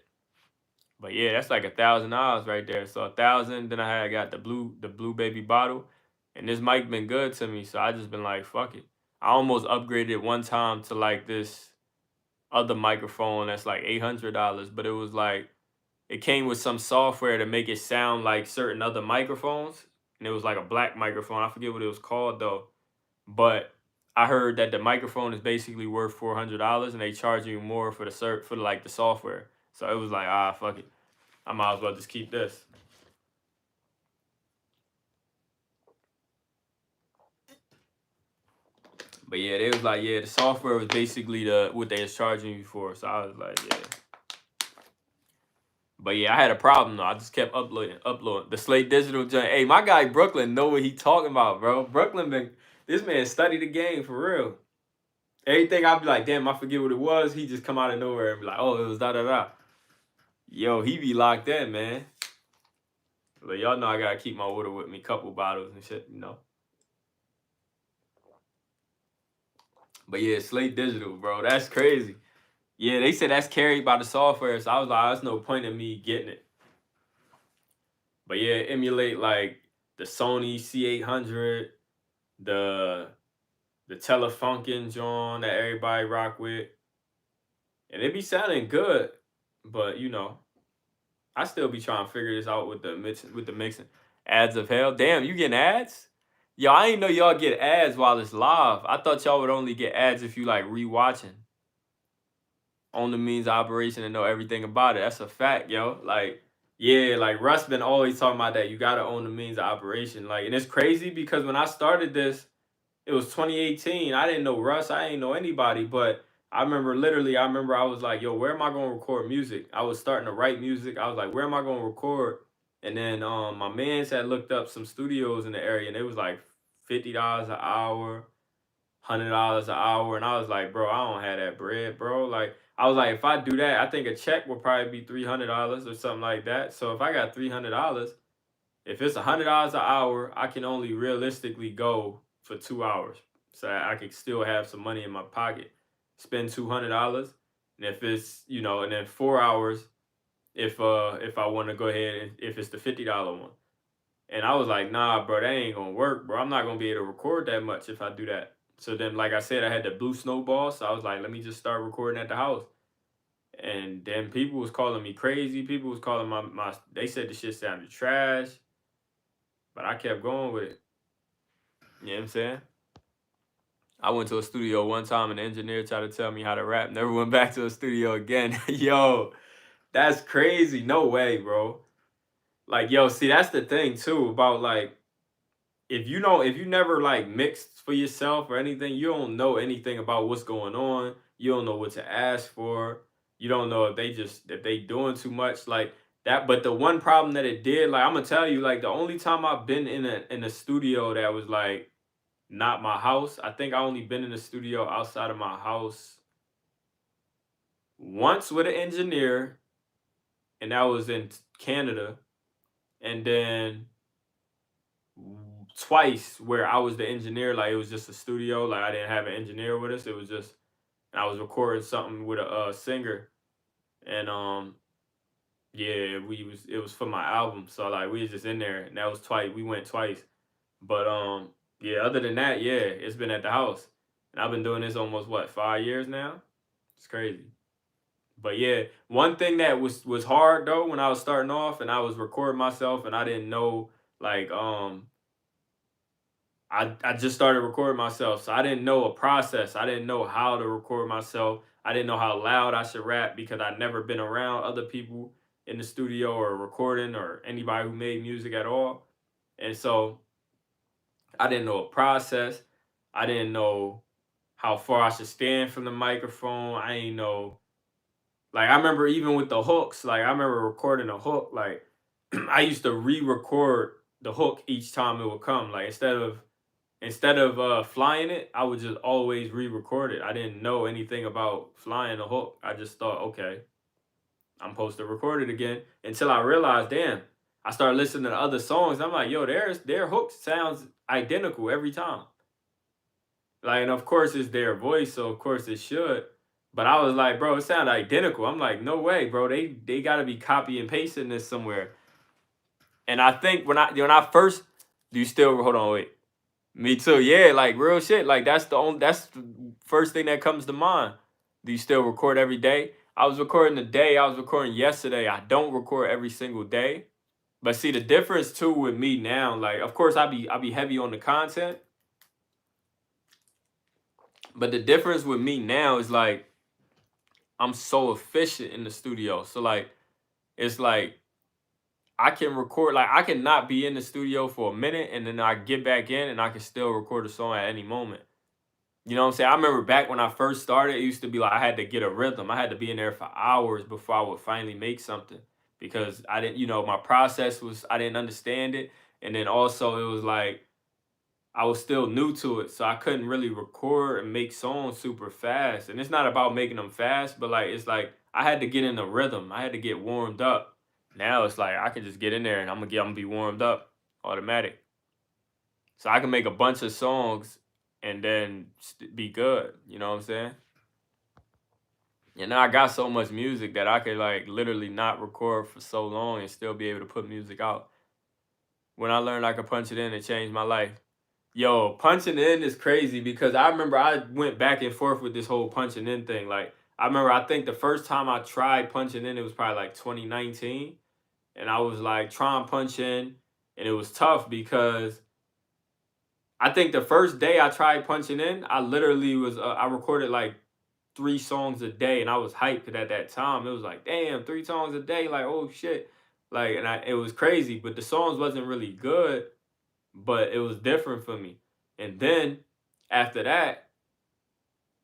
But yeah, that's like $1,000 right there. So 1,000. Then I got the blue baby bottle, and this mic been good to me. So I just been like, fuck it. I almost upgraded one time to like this other microphone that's like $800, but it was like it came with some software to make it sound like certain other microphones, and it was like a black microphone. I forget what it was called though, but I heard that the microphone is basically worth $400, and they charge you more for for like the software. So it was like, fuck it. I might as well just keep this. But yeah, they was like, yeah, the software was basically what they was charging you for. So I was like, yeah. But yeah, I had a problem though. I just kept uploading. The Slate Digital joint. Hey, my guy Brooklyn know what he talking about, bro. This man studied the game for real. Everything I'd be like, damn, I forget what it was. He just come out of nowhere and be like, oh, it was da da da. Yo, he be locked in, man. But y'all know I gotta keep my water with me, couple bottles and shit, you know. But yeah, Slate Digital, bro, that's crazy. Yeah, they said that's carried by the software, so I was like, there's no point in me getting it. But yeah, emulate like the Sony C800, the Telefunken John that everybody rock with, and it be sounding good. But you know, I still be trying to figure this out with the mixing. Ads of hell. Damn, you getting ads? Yo, I ain't know y'all get ads while it's live. I thought y'all would only get ads if you like rewatching. On the means of operation and know everything about it. That's a fact, yo. Like, yeah, like Russ been always talking about that. You gotta own the means of operation. Like, and it's crazy because when I started this, it was 2018. I didn't know Russ. I didn't know anybody. But I remember literally, I was like, yo, where am I going to record music? I was starting to write music. I was like, where am I going to record? And then my mans had looked up some studios in the area, and it was like $50 an hour, $100 an hour. And I was like, bro, I don't have that bread, bro. Like, I was like, if I do that, I think a check would probably be $300 or something like that. So if I got $300, if it's $100 an hour, I can only realistically go for 2 hours, so I could still have some money in my pocket. Spend $200, and if it's and then 4 hours, if I want to go ahead and if it's the $50 one. And I was like, nah, bro, that ain't gonna work, bro. I'm not gonna be able to record that much if I do that. So then, like I said, I had the blue snowball, so I was like, let me just start recording at the house. And then people was calling me crazy. People was calling my they said the shit sounded trash. But I kept going with it. You know what I'm saying? I went to a studio one time and the engineer tried to tell me how to rap. Never went back to a studio again. Yo, that's crazy. No way, bro. Like, yo, see, that's the thing too about like if you never like mixed for yourself or anything, you don't know anything about what's going on. You don't know what to ask for. You don't know if they doing too much like that. But the one problem that it did, like I'm gonna tell you, like the only time I've been in a studio that was like not my house. I think I only been in the studio outside of my house once with an engineer, and that was in Canada. And then twice where I was the engineer, like it was just a studio, like I didn't have an engineer with us. It was just I was recording something with a singer, and yeah, it was for my album. So like we was just in there, and that was twice. We went twice, but yeah. Other than that, yeah, it's been at the house, and I've been doing this almost what 5 years now. It's crazy. But yeah, one thing that was hard though when I was starting off and I was recording myself and I didn't know like I just started recording myself, so I didn't know a process. I didn't know how to record myself. I didn't know how loud I should rap because I'd never been around other people in the studio or recording or anybody who made music at all. And so I didn't know a process. I didn't know how far I should stand from the microphone. I ain't know. Like I remember even with the hooks, like I remember recording a hook, like I used to re-record the hook each time it would come. Like instead of flying it, I would just always re-record it. I didn't know anything about flying a hook. I just thought, okay, I'm supposed to record it again until I realized, damn, I started listening to other songs. I'm like, yo, their hook sounds identical every time. Like, and of course it's their voice, so of course it should. But I was like, bro, it sounded identical. I'm like, no way, bro. They gotta be copy and pasting this somewhere. And I think when I first do you still hold on, wait. Me too. Yeah, like real shit. Like that's the first thing that comes to mind. Do you still record every day? I was recording today. I was recording yesterday. I don't record every single day. But see the difference too with me now, like of course I be heavy on the content. But the difference with me now is like I'm so efficient in the studio. So like it's like I can record like I can not be in the studio for a minute and then I get back in and I can still record a song at any moment. You know what I'm saying? I remember back when I first started, it used to be like I had to get a rhythm. I had to be in there for hours before I would finally make something because I didn't, my process was I didn't understand it. And then also it was like I was still new to it, so I couldn't really record and make songs super fast. And it's not about making them fast, but like it's like I had to get in the rhythm. I had to get warmed up. Now it's like I can just get in there and I'm gonna be warmed up automatic. So I can make a bunch of songs and then be good. You know what I'm saying? And now I got so much music that I could like literally not record for so long and still be able to put music out. When I learned I could punch it in, it changed my life. Yo, punching in is crazy because I remember I went back and forth with this whole punching in thing. Like, I remember I think the first time I tried punching in, it was probably like 2019. And I was like trying to punch in, and it was tough because I think the first day I tried punching in, I literally was, I recorded like 3 songs a day, and I was hyped 'cause at that time. It was like, damn, 3 songs a day. Like, oh shit. Like, it was crazy, but the songs wasn't really good, but it was different for me. And then after that,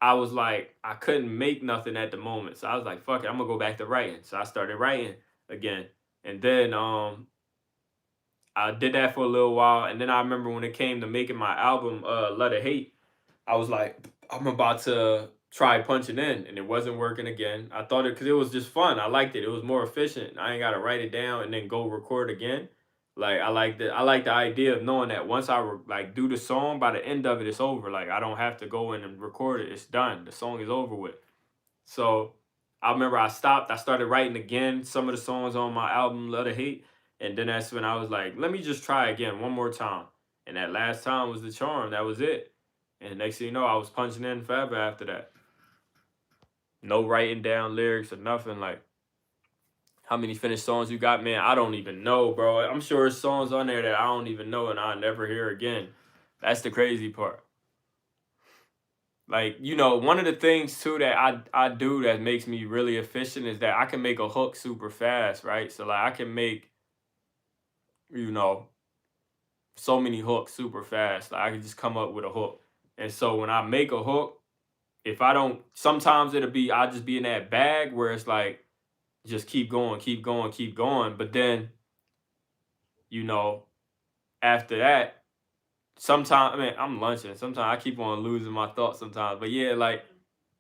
I was like, I couldn't make nothing at the moment. So I was like, fuck it, I'm gonna go back to writing. So I started writing again. And then I did that for a little while. And then I remember when it came to making my album, Let It Hate, I was like, I'm about to try punching in, and it wasn't working again. I thought it because it was just fun. I liked it. It was more efficient. I ain't gotta write it down and then go record again. Like I like the idea of knowing that once I like do the song, by the end of it, it's over. Like I don't have to go in and record it. It's done. The song is over with. So I remember I stopped. I started writing again some of the songs on my album Love to Hate, and then that's when I was like, let me just try again one more time. And that last time was the charm. That was it. And next thing you know, I was punching in forever after that. No writing down lyrics or nothing. Like how many finished songs you got, man? I don't even know, bro. I'm sure there's songs on there that I don't even know and I'll never hear again. That's the crazy part. Like, you know, one of the things too that I do that makes me really efficient is that I can make a hook super fast, right? So like I can make, you know, so many hooks super fast. Like I can just come up with a hook. And so when I make a hook, if I don't, sometimes I'll just be in that bag where it's like, just keep going, keep going, keep going. But then, you know, after that, sometimes, I mean, I'm lunching. Sometimes I keep on losing my thoughts sometimes. But yeah, like,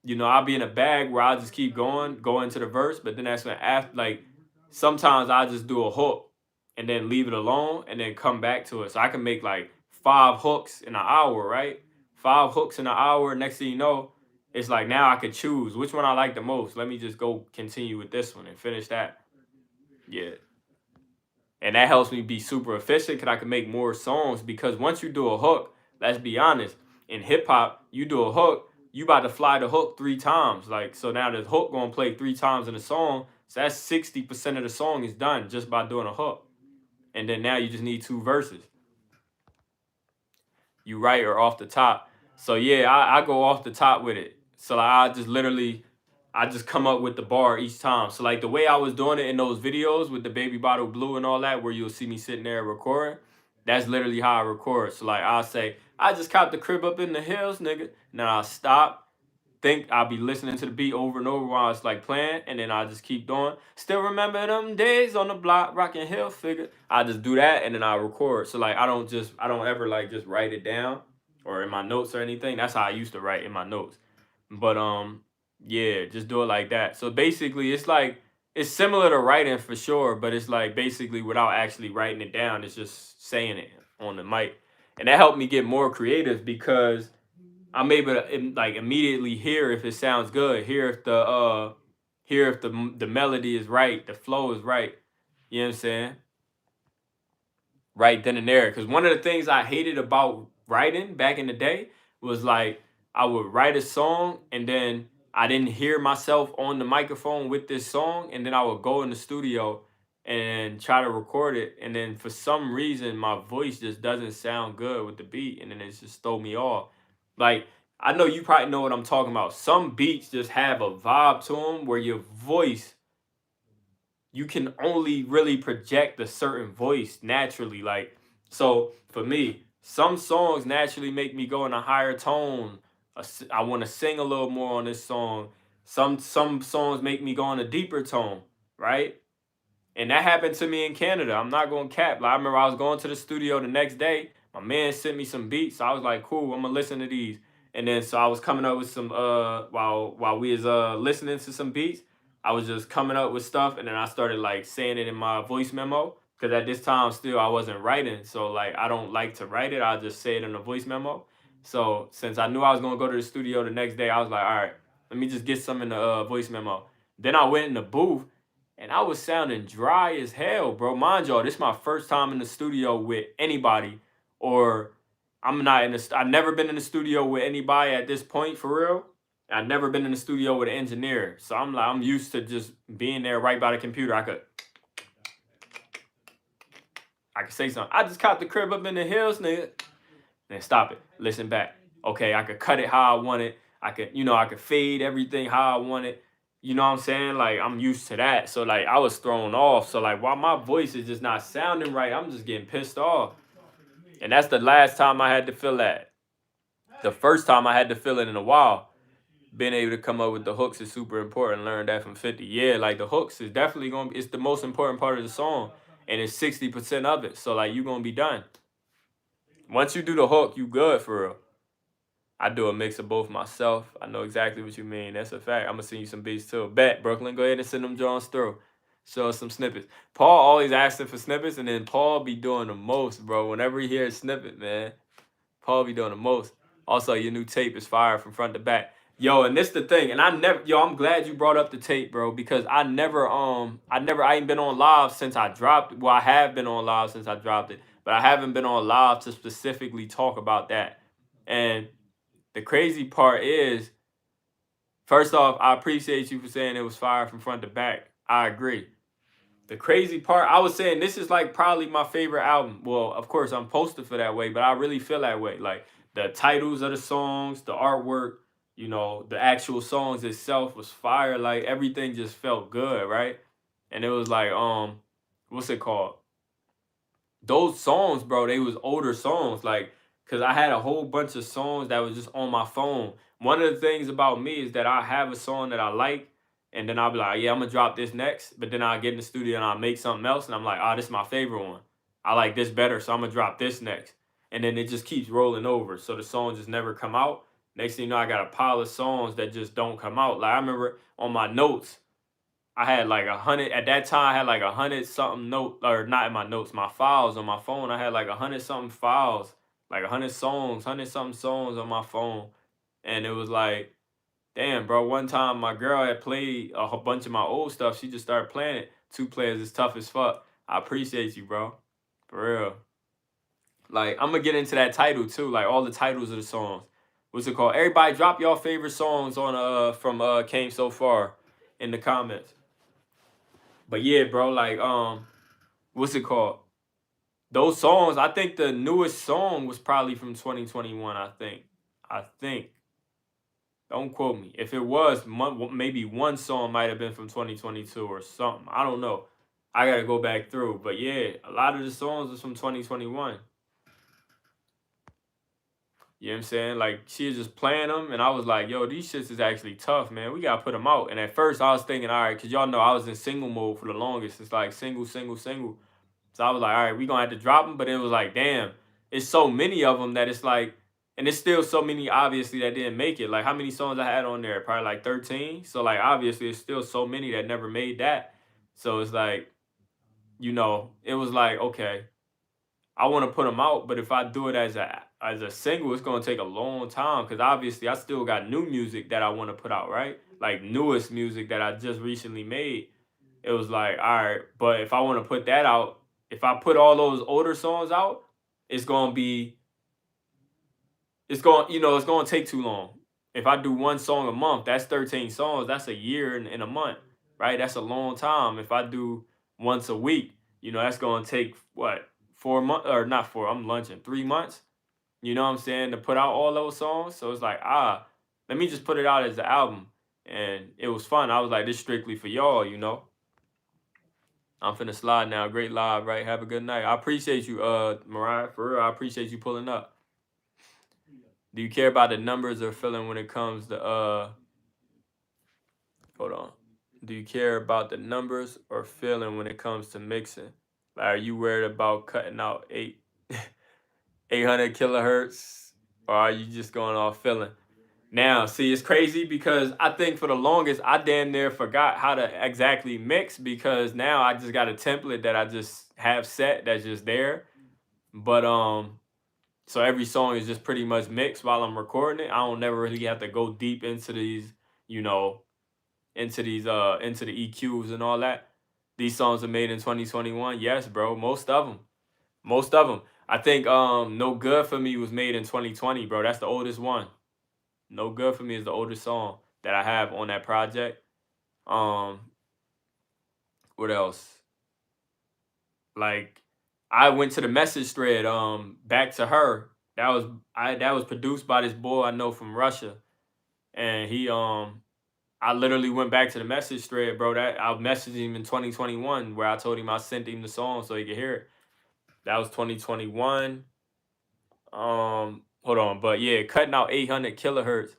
you know, I'll be in a bag where I'll just keep going, go into the verse. But then that's when, after, like, sometimes I just do a hook and then leave it alone and then come back to it. So I can make like 5 hooks in an hour, right? 5 hooks in an hour. Next thing you know, it's like now I could choose which one I like the most. Let me just go continue with this one and finish that. Yeah. And that helps me be super efficient because I can make more songs. Because once you do a hook, let's be honest, in hip hop, you do a hook, you about to fly the hook 3 times. Like, so now the hook gonna play 3 times in the song. So that's 60% of the song is done just by doing a hook. And then now you just need 2 verses. You write or off the top. So yeah, I go off the top with it. So like, I just come up with the bar each time. So like the way I was doing it in those videos with the baby bottle blue and all that, where you'll see me sitting there recording, that's literally how I record. So like I'll say, I just copped the crib up in the hills, nigga. And then I'll stop, think I'll be listening to the beat over and over while it's like playing, and then I'll just keep doing. Still remember them days on the block, rocking hill figure. I just do that and then I record. So like I don't ever like just write it down or in my notes or anything. That's how I used to write in my notes. But yeah, just do it like that. So basically it's like it's similar to writing for sure, but it's like basically without actually writing it down, it's just saying it on the mic. And that helped me get more creative because I'm able to like immediately hear if it sounds good, hear if the melody is right, the flow is right. You know what I'm saying? Right then and there. Because one of the things I hated about writing back in the day was like I would write a song and then I didn't hear myself on the microphone with this song, and then I would go in the studio and try to record it, and then for some reason my voice just doesn't sound good with the beat, and then it just throw me off. Like I know you probably know what I'm talking about. Some beats just have a vibe to them where your voice, you can only really project a certain voice naturally. Like, so for me, some songs naturally make me go in a higher tone. I want to sing a little more on this song. Some songs make me go in a deeper tone, right? And that happened to me in Canada. I'm not going to cap. Like, I remember I was going to the studio the next day. My man sent me some beats. So I was like, cool, I'm gonna listen to these. And then so I was coming up with some while we was listening to some beats, I was just coming up with stuff, and then I started like saying it in my voice memo. Cause at this time still I wasn't writing. So like I don't like to write it. I'll just say it in a voice memo. So since I knew I was gonna go to the studio the next day, I was like, all right, let me just get some in the voice memo. Then I went in the booth and I was sounding dry as hell, bro. Mind y'all, this is my first time in the studio with anybody, or I'm not in the. I've never been in the studio with anybody at this point for real. I've never been in the studio with an engineer, so I'm used to just being there right by the computer. I could say something. I just caught the crib up in the hills, nigga. Then stop it. Listen back. Okay, I could cut it how I want it. I could fade everything how I want it. You know what I'm saying? Like I'm used to that. So like I was thrown off. So like while my voice is just not sounding right, I'm just getting pissed off. And that's the last time I had to feel that. The first time I had to feel it in a while. Being able to come up with the hooks is super important. Learn that from 50. Yeah, like the hooks is definitely it's the most important part of the song. And it's 60% of it. So like you're gonna be done. Once you do the hook, you good for real. I do a mix of both myself. I know exactly what you mean. That's a fact. I'm gonna send you some beats too. Bet, Brooklyn, go ahead and send them Jones through. Show us some snippets. Paul always asking for snippets, and then Paul be doing the most, bro. Whenever he hears a snippet, man, Paul be doing the most. Also, your new tape is fire from front to back. Yo, and this the thing, and I'm glad you brought up the tape, bro, because I ain't been on live since I dropped it. Well, I have been on live since I dropped it, but I haven't been on live to specifically talk about that. And the crazy part is, first off, I appreciate you for saying it was fire from front to back. I agree. The crazy part, I was saying this is like probably my favorite album. Well, of course, I'm posted for that way, but I really feel that way. Like the titles of the songs, the artwork, the actual songs itself was fire. Like everything just felt good, right? And it was like, what's it called? Those songs, bro, they was older songs. Like, cause I had a whole bunch of songs that was just on my phone. One of the things about me is that I have a song that I like, and then I'll be like, yeah, I'm gonna drop this next. But then I'll get in the studio and I'll make something else, and I'm like, oh, this is my favorite one. I like this better, so I'm gonna drop this next. And then it just keeps rolling over. So the songs just never come out. Next thing you know, I got a pile of songs that just don't come out. Like I remember on my notes, I had like 100 at that time. I had like 100 something note, or not in my notes, my files on my phone. I had like 100 something files, like 100 songs, 100 something songs on my phone, and it was like, damn, bro. One time my girl had played a whole bunch of my old stuff. She just started playing it. Two players is tough as fuck. I appreciate you, bro, for real. Like I'm gonna get into that title too, like all the titles of the songs. What's it called? Everybody, drop your favorite songs on from Came So Far in the comments. But yeah, bro, like what's it called? Those songs, I think the newest song was probably from 2021, I think. I think. Don't quote me. If it was, maybe one song might have been from 2022 or something. I don't know. I got to go back through. But yeah, a lot of the songs was from 2021. You know what I'm saying? Like, she was just playing them, and I was like, yo, these shits is actually tough, man. We got to put them out. And at first, I was thinking, all right, because y'all know I was in single mode for the longest. It's like single, single, single. So I was like, all right, we going to have to drop them. But it was like, damn, it's so many of them that it's like, and it's still so many, obviously, that didn't make it. Like, how many songs I had on there? Probably like 13. So, like, obviously, it's still so many that never made that. So it's like, it was like, okay, I want to put them out, but if I do it as a single, it's gonna take a long time because obviously I still got new music that I want to put out, right? Like newest music that I just recently made. It was like, all right, but if I want to put that out, if I put all those older songs out, it's gonna be, it's gonna take too long. If I do one song a month, that's 13 songs. That's a year in a month, right? That's a long time. If I do once a week, that's gonna take what, 4 months, or not four? I'm lunching 3 months. You know what I'm saying, to put out all those songs. So it's like, let me just put it out as an album, and it was fun. I was like, this strictly for y'all. I'm finna slide now. Great live, right? Have a good night. I appreciate you, Mariah. For real, I appreciate you pulling up. Do you care about the numbers or feeling when it comes to hold on. Do you care about the numbers or feeling when it comes to mixing? Like, are you worried about cutting out 8? 800 kilohertz, or are you just going off feeling? Now, see, it's crazy because I think for the longest, I damn near forgot how to exactly mix because now I just got a template that I just have set that's just there. But so every song is just pretty much mixed while I'm recording it. I don't never really have to go deep into these, you know, into the EQs and all that. These songs are made in 2021. Yes, bro, most of them. Most of them. I think No Good For Me was made in 2020, bro. That's the oldest one. No Good For Me is the oldest song that I have on that project. Um, what else? Like I went to the message thread, Back to Her. That was produced by this boy I know from Russia. And he I literally went back to the message thread, bro. That I messaged him in 2021 where I told him I sent him the song so he could hear it. That was 2021. Hold on, but yeah, cutting out 800 kilohertz.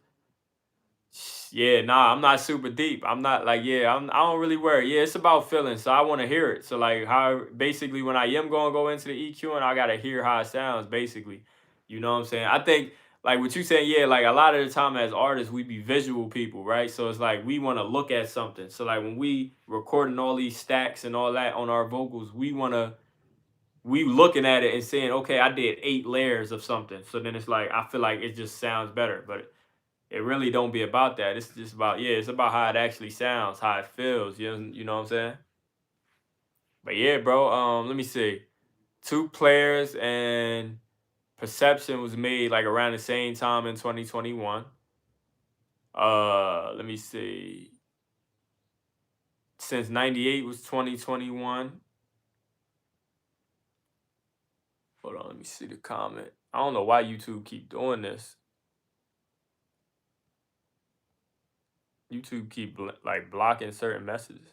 Yeah, nah, I'm not super deep. I'm not like, yeah, I don't really worry. Yeah, it's about feeling, so I want to hear it. So like how basically when I am going to go into the EQ and I got to hear how it sounds basically. You know what I'm saying? I think like what you saying, yeah, like a lot of the time as artists we be visual people, right? So it's like we want to look at something. So like when we recording all these stacks and all that on our vocals, we looking at it and saying, okay, I did 8 layers of something. So then it's like I feel like it just sounds better, but it really don't be about that. It's just about, yeah, it's about how it actually sounds, how it feels. You know what I'm saying? But yeah, bro. Let me see. Two Players and Perception was made like around the same time in 2021. Let me see. Since '98 was 2021. Hold on, let me see the comment. I don't know why YouTube keep doing this. YouTube keep like blocking certain messages.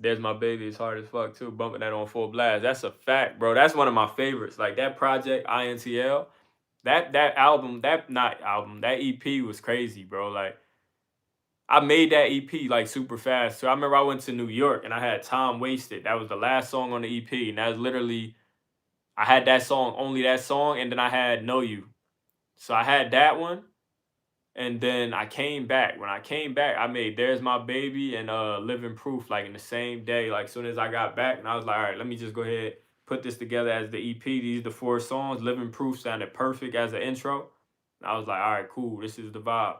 There's My Baby is hard as fuck too. Bumping that on full blast. That's a fact, bro. That's one of my favorites. Like that project, INTL, that album, that not album, that EP was crazy, bro. Like I made that EP like super fast. So I remember I went to New York and I had Time Wasted. That was the last song on the EP. And that was literally I had that song, only that song, and then I had Know You. So I had that one. And then I came back. When I came back, I made There's My Baby and Living Proof like in the same day. Like soon as I got back, and I was like, all right, let me just go ahead, put this together as the EP. These are the 4 songs. Living Proof sounded perfect as an intro. And I was like, all right, cool, this is the vibe.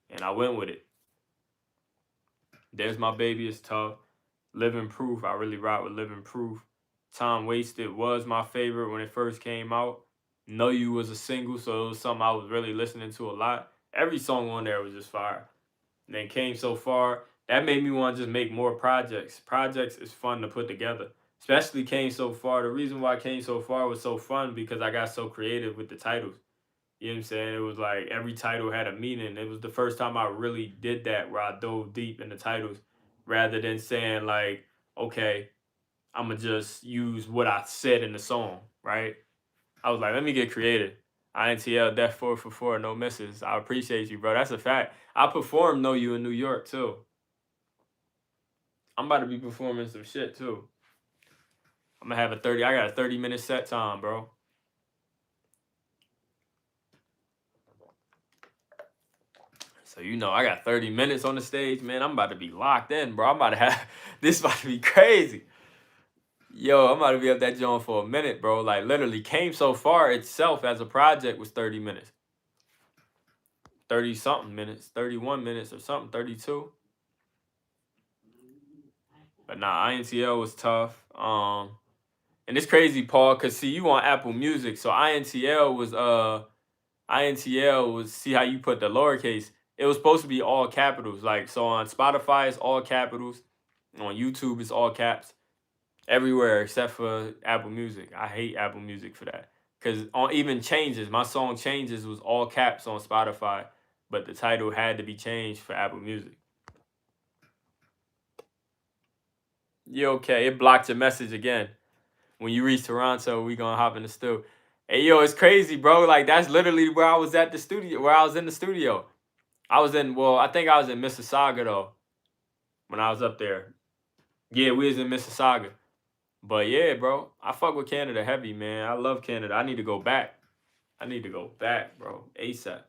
And I went with it. There's My Baby is tough. Living Proof, I really rock with Living Proof. Time Wasted was my favorite when it first came out. Know You was a single, so it was something I was really listening to a lot. Every song on there was just fire. And then Came So Far. That made me want to just make more projects. Projects is fun to put together. Especially Came So Far. The reason why Came So Far was so fun because I got so creative with the titles. You know what I'm saying? It was like every title had a meaning. It was the first time I really did that where I dove deep in the titles rather than saying like, okay, I'm gonna just use what I said in the song, right? I was like, let me get creative. INTL, Death 4 for 4, no misses. I appreciate you, bro. That's a fact. I performed Know You in New York too. I'm about to be performing some shit too. I'm gonna have I got a 30-minute set time, bro. So you know I got 30 minutes on the stage, man. I'm about to be locked in, bro. I'm about to have this about to be crazy. Yo, I'm about to be up that joint for a minute, bro. Like literally Came So Far itself as a project was 30 minutes. 30 something minutes, 31 minutes or something, 32. But nah, INTL was tough. And it's crazy, Paul, cause see you on Apple Music, so INTL was see how you put the lowercase. It was supposed to be all capitals. Like so on Spotify it's all capitals. On YouTube it's all caps. Everywhere except for Apple Music. I hate Apple Music for that. Cause on even Changes, my song Changes was all caps on Spotify, but the title had to be changed for Apple Music. You okay? It blocked your message again. When you reach Toronto, we gonna hop in the studio. Hey yo, it's crazy, bro. Like that's literally where I was at the studio, where I was in the studio. I think I was in Mississauga though, when I was up there. Yeah, we was in Mississauga. But yeah, bro, I fuck with Canada heavy, man. I love Canada. I need to go back. I need to go back, bro. ASAP.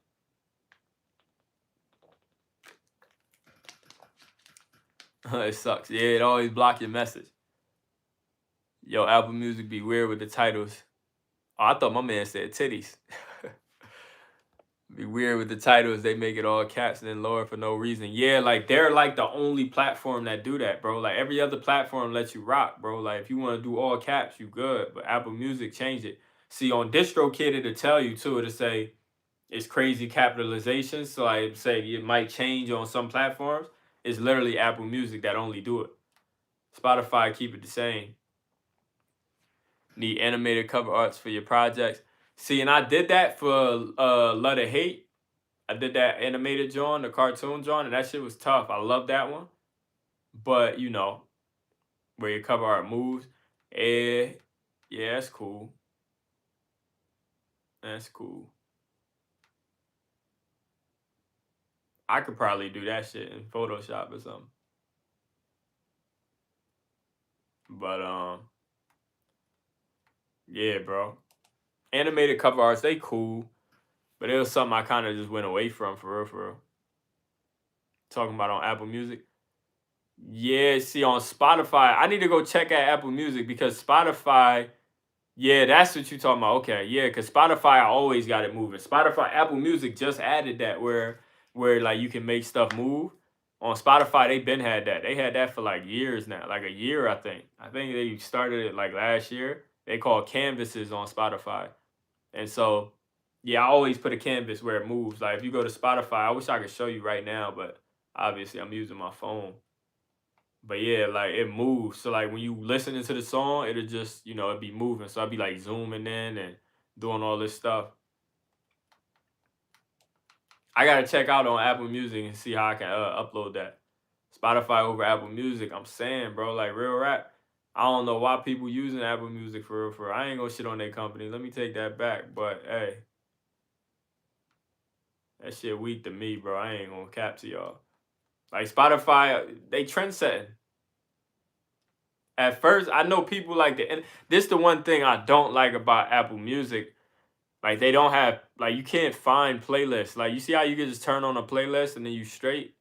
It sucks. Yeah, it always block your message. Yo, Apple Music be weird with the titles. Oh, I thought my man said titties. Be weird with the titles. They make it all caps and then lower for no reason. Yeah, like they're like the only platform that do that, bro. Like every other platform lets you rock, bro. Like if you want to do all caps, you good. But Apple Music changed it. See, on DistroKid, it'll tell you too. It'll say it's crazy capitalization. So I say it might change on some platforms. It's literally Apple Music that only do it. Spotify keep it the same. Need animated cover arts for your projects. See, and I did that for Love to Hate. I did that animated John, the cartoon John, and that shit was tough. I love that one. But you know, where your cover art moves, yeah, that's cool. That's cool. I could probably do that shit in Photoshop or something. But yeah, bro. Animated cover arts, they cool. But it was something I kind of just went away from for real, for real. Talking about on Apple Music. Yeah, see on Spotify, I need to go check out Apple Music because Spotify, yeah, that's what you talking about. Okay, yeah, because Spotify I always got it moving. Spotify, Apple Music just added that where like you can make stuff move. On Spotify, they been had that. They had that for like years now, like a year, I think. I think they started it like last year. They call canvases on Spotify. And so, yeah, I always put a canvas where it moves. Like if you go to Spotify, I wish I could show you right now, but obviously I'm using my phone. But yeah, like it moves. So like when you listening to the song, it'll just, it'd be moving. So I'd be like zooming in and doing all this stuff. I gotta check out on Apple Music and see how I can upload that. Spotify over Apple Music. I'm saying, bro, like real rap. I don't know why people using Apple Music for real, for real. I ain't gonna shit on their company. Let me take that back. But hey, that shit weak to me, bro. I ain't gonna cap to y'all. Like Spotify, they trend setting. At first, I know people like the, and this the one thing I don't like about Apple Music. Like they don't have, like you can't find playlists. Like you see how you can just turn on a playlist and then you straight.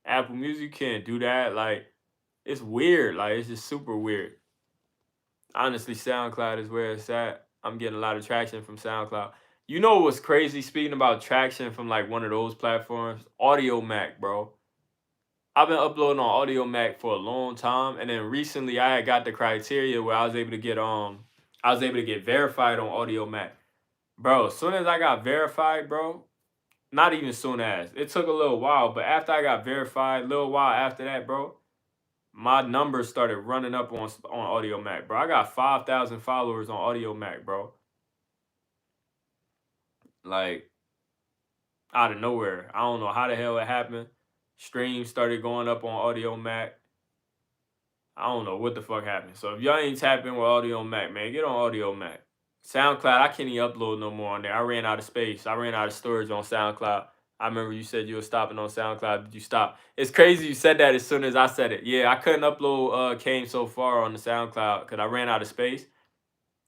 Apple Music, you can't do that. Like it's weird. Like it's just super weird. Honestly, SoundCloud is where it's at. I'm getting a lot of traction from SoundCloud. You know what's crazy? Speaking about traction from like one of those platforms, Audio Mac, bro. I've been uploading on Audio Mac for a long time, and then recently I had got the criteria where I was able to get verified on Audio Mac. Bro, as soon as I got verified, bro, not even soon as. It took a little while, but after I got verified, a little while after that, bro, my numbers started running up on Audio Mac, bro. I got 5,000 followers on Audio Mac, bro. Like out of nowhere. I don't know how the hell it happened. Streams started going up on Audio Mac. I don't know what the fuck happened. So if y'all ain't tapping with Audio Mac, man, get on Audio Mac. SoundCloud, I can't even upload no more on there. I ran out of space. I ran out of storage on SoundCloud. I remember you said you were stopping on SoundCloud. Did you stop? It's crazy you said that as soon as I said it. Yeah, I couldn't upload Came So Far on the SoundCloud because I ran out of space.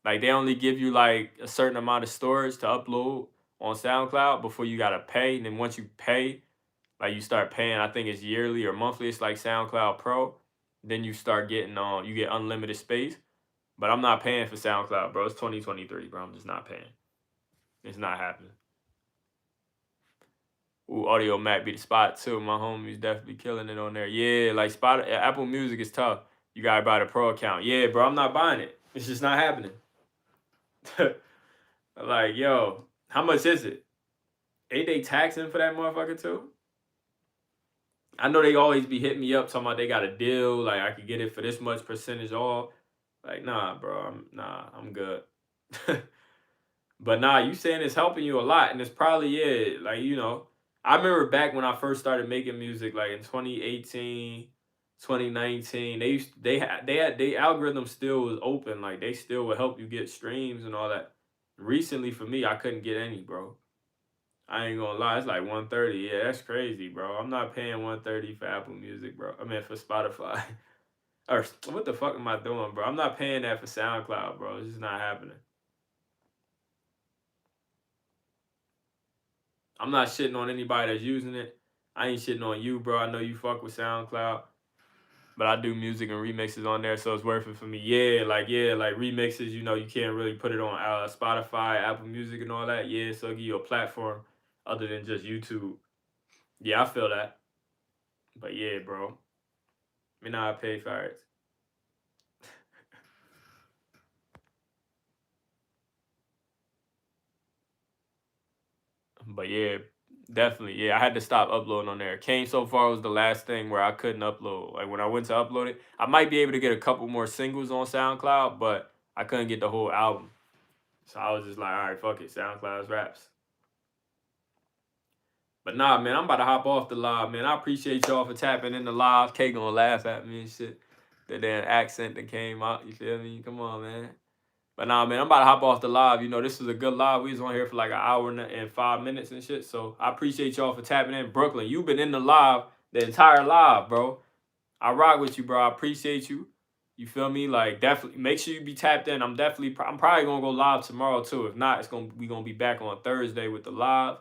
Like they only give you like a certain amount of storage to upload on SoundCloud before you gotta pay. And then once you pay, like you start paying, I think it's yearly or monthly. It's like SoundCloud Pro. Then you start getting on, you get unlimited space. But I'm not paying for SoundCloud, bro. It's 2023, bro. I'm just not paying. It's not happening. Ooh, Audio Mac be the spot too. My homies definitely killing it on there. Yeah, like Apple Music is tough. You gotta buy the pro account. Yeah, bro, I'm not buying it. It's just not happening. Like, yo, how much is it? Ain't they taxing for that motherfucker too? I know they always be hitting me up talking about they got a deal, like I could get it for this much percentage off. Like, nah, bro, I'm good. But nah, you saying it's helping you a lot, and it's probably like I remember back when I first started making music, like in 2018, 2019, they algorithm still was open, like they still would help you get streams and all that. Recently for me, I couldn't get any, bro. I ain't gonna lie, it's like 130. Yeah, that's crazy, bro. I'm not paying 130 for Apple Music, bro. I mean for Spotify. Or what the fuck am I doing, bro? I'm not paying that for SoundCloud, bro. It's just not happening. I'm not shitting on anybody that's using it. I ain't shitting on you, bro. I know you fuck with SoundCloud, but I do music and remixes on there, so it's worth it for me. Yeah, like remixes. You know, you can't really put it on Spotify, Apple Music, and all that. Yeah, so give you a platform other than just YouTube. Yeah, I feel that. But yeah, bro. Me now I pay for it. But yeah, definitely. Yeah, I had to stop uploading on there. Came So Far was the last thing where I couldn't upload. Like when I went to upload it, I might be able to get a couple more singles on SoundCloud, but I couldn't get the whole album. So I was just like, all right, fuck it, SoundCloud's raps. But nah, man, I'm about to hop off the live, man. I appreciate y'all for tapping in the live. K gonna laugh at me and shit. That damn accent that came out, you feel me? Come on, man. But nah, man, I'm about to hop off the live. You know, this was a good live. We was on here for like an hour and 5 minutes and shit. So I appreciate y'all for tapping in. Brooklyn, you've been in the live the entire live, bro. I rock with you, bro. I appreciate you. You feel me? Like, definitely make sure you be tapped in. I'm probably gonna go live tomorrow too. If not, we gonna be back on Thursday with the live.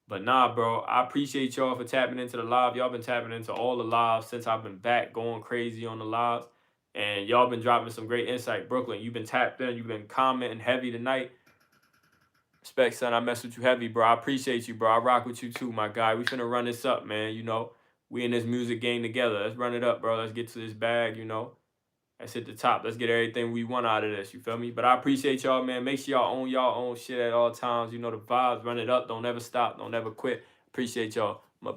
But nah, bro, I appreciate y'all for tapping into the live. Y'all been tapping into all the lives since I've been back, going crazy on the lives. And y'all been dropping some great insight. Brooklyn, you've been tapped in. You've been commenting heavy tonight. Respect, son. I mess with you heavy, bro. I appreciate you, bro. I rock with you too, my guy. We finna run this up, man. You know, we in this music game together. Let's run it up, bro. Let's get to this bag, you know. Let's hit the top. Let's get everything we want out of this. You feel me? But I appreciate y'all, man. Make sure y'all own y'all own shit at all times. You know the vibes. Run it up. Don't ever stop. Don't ever quit. Appreciate y'all. Bye.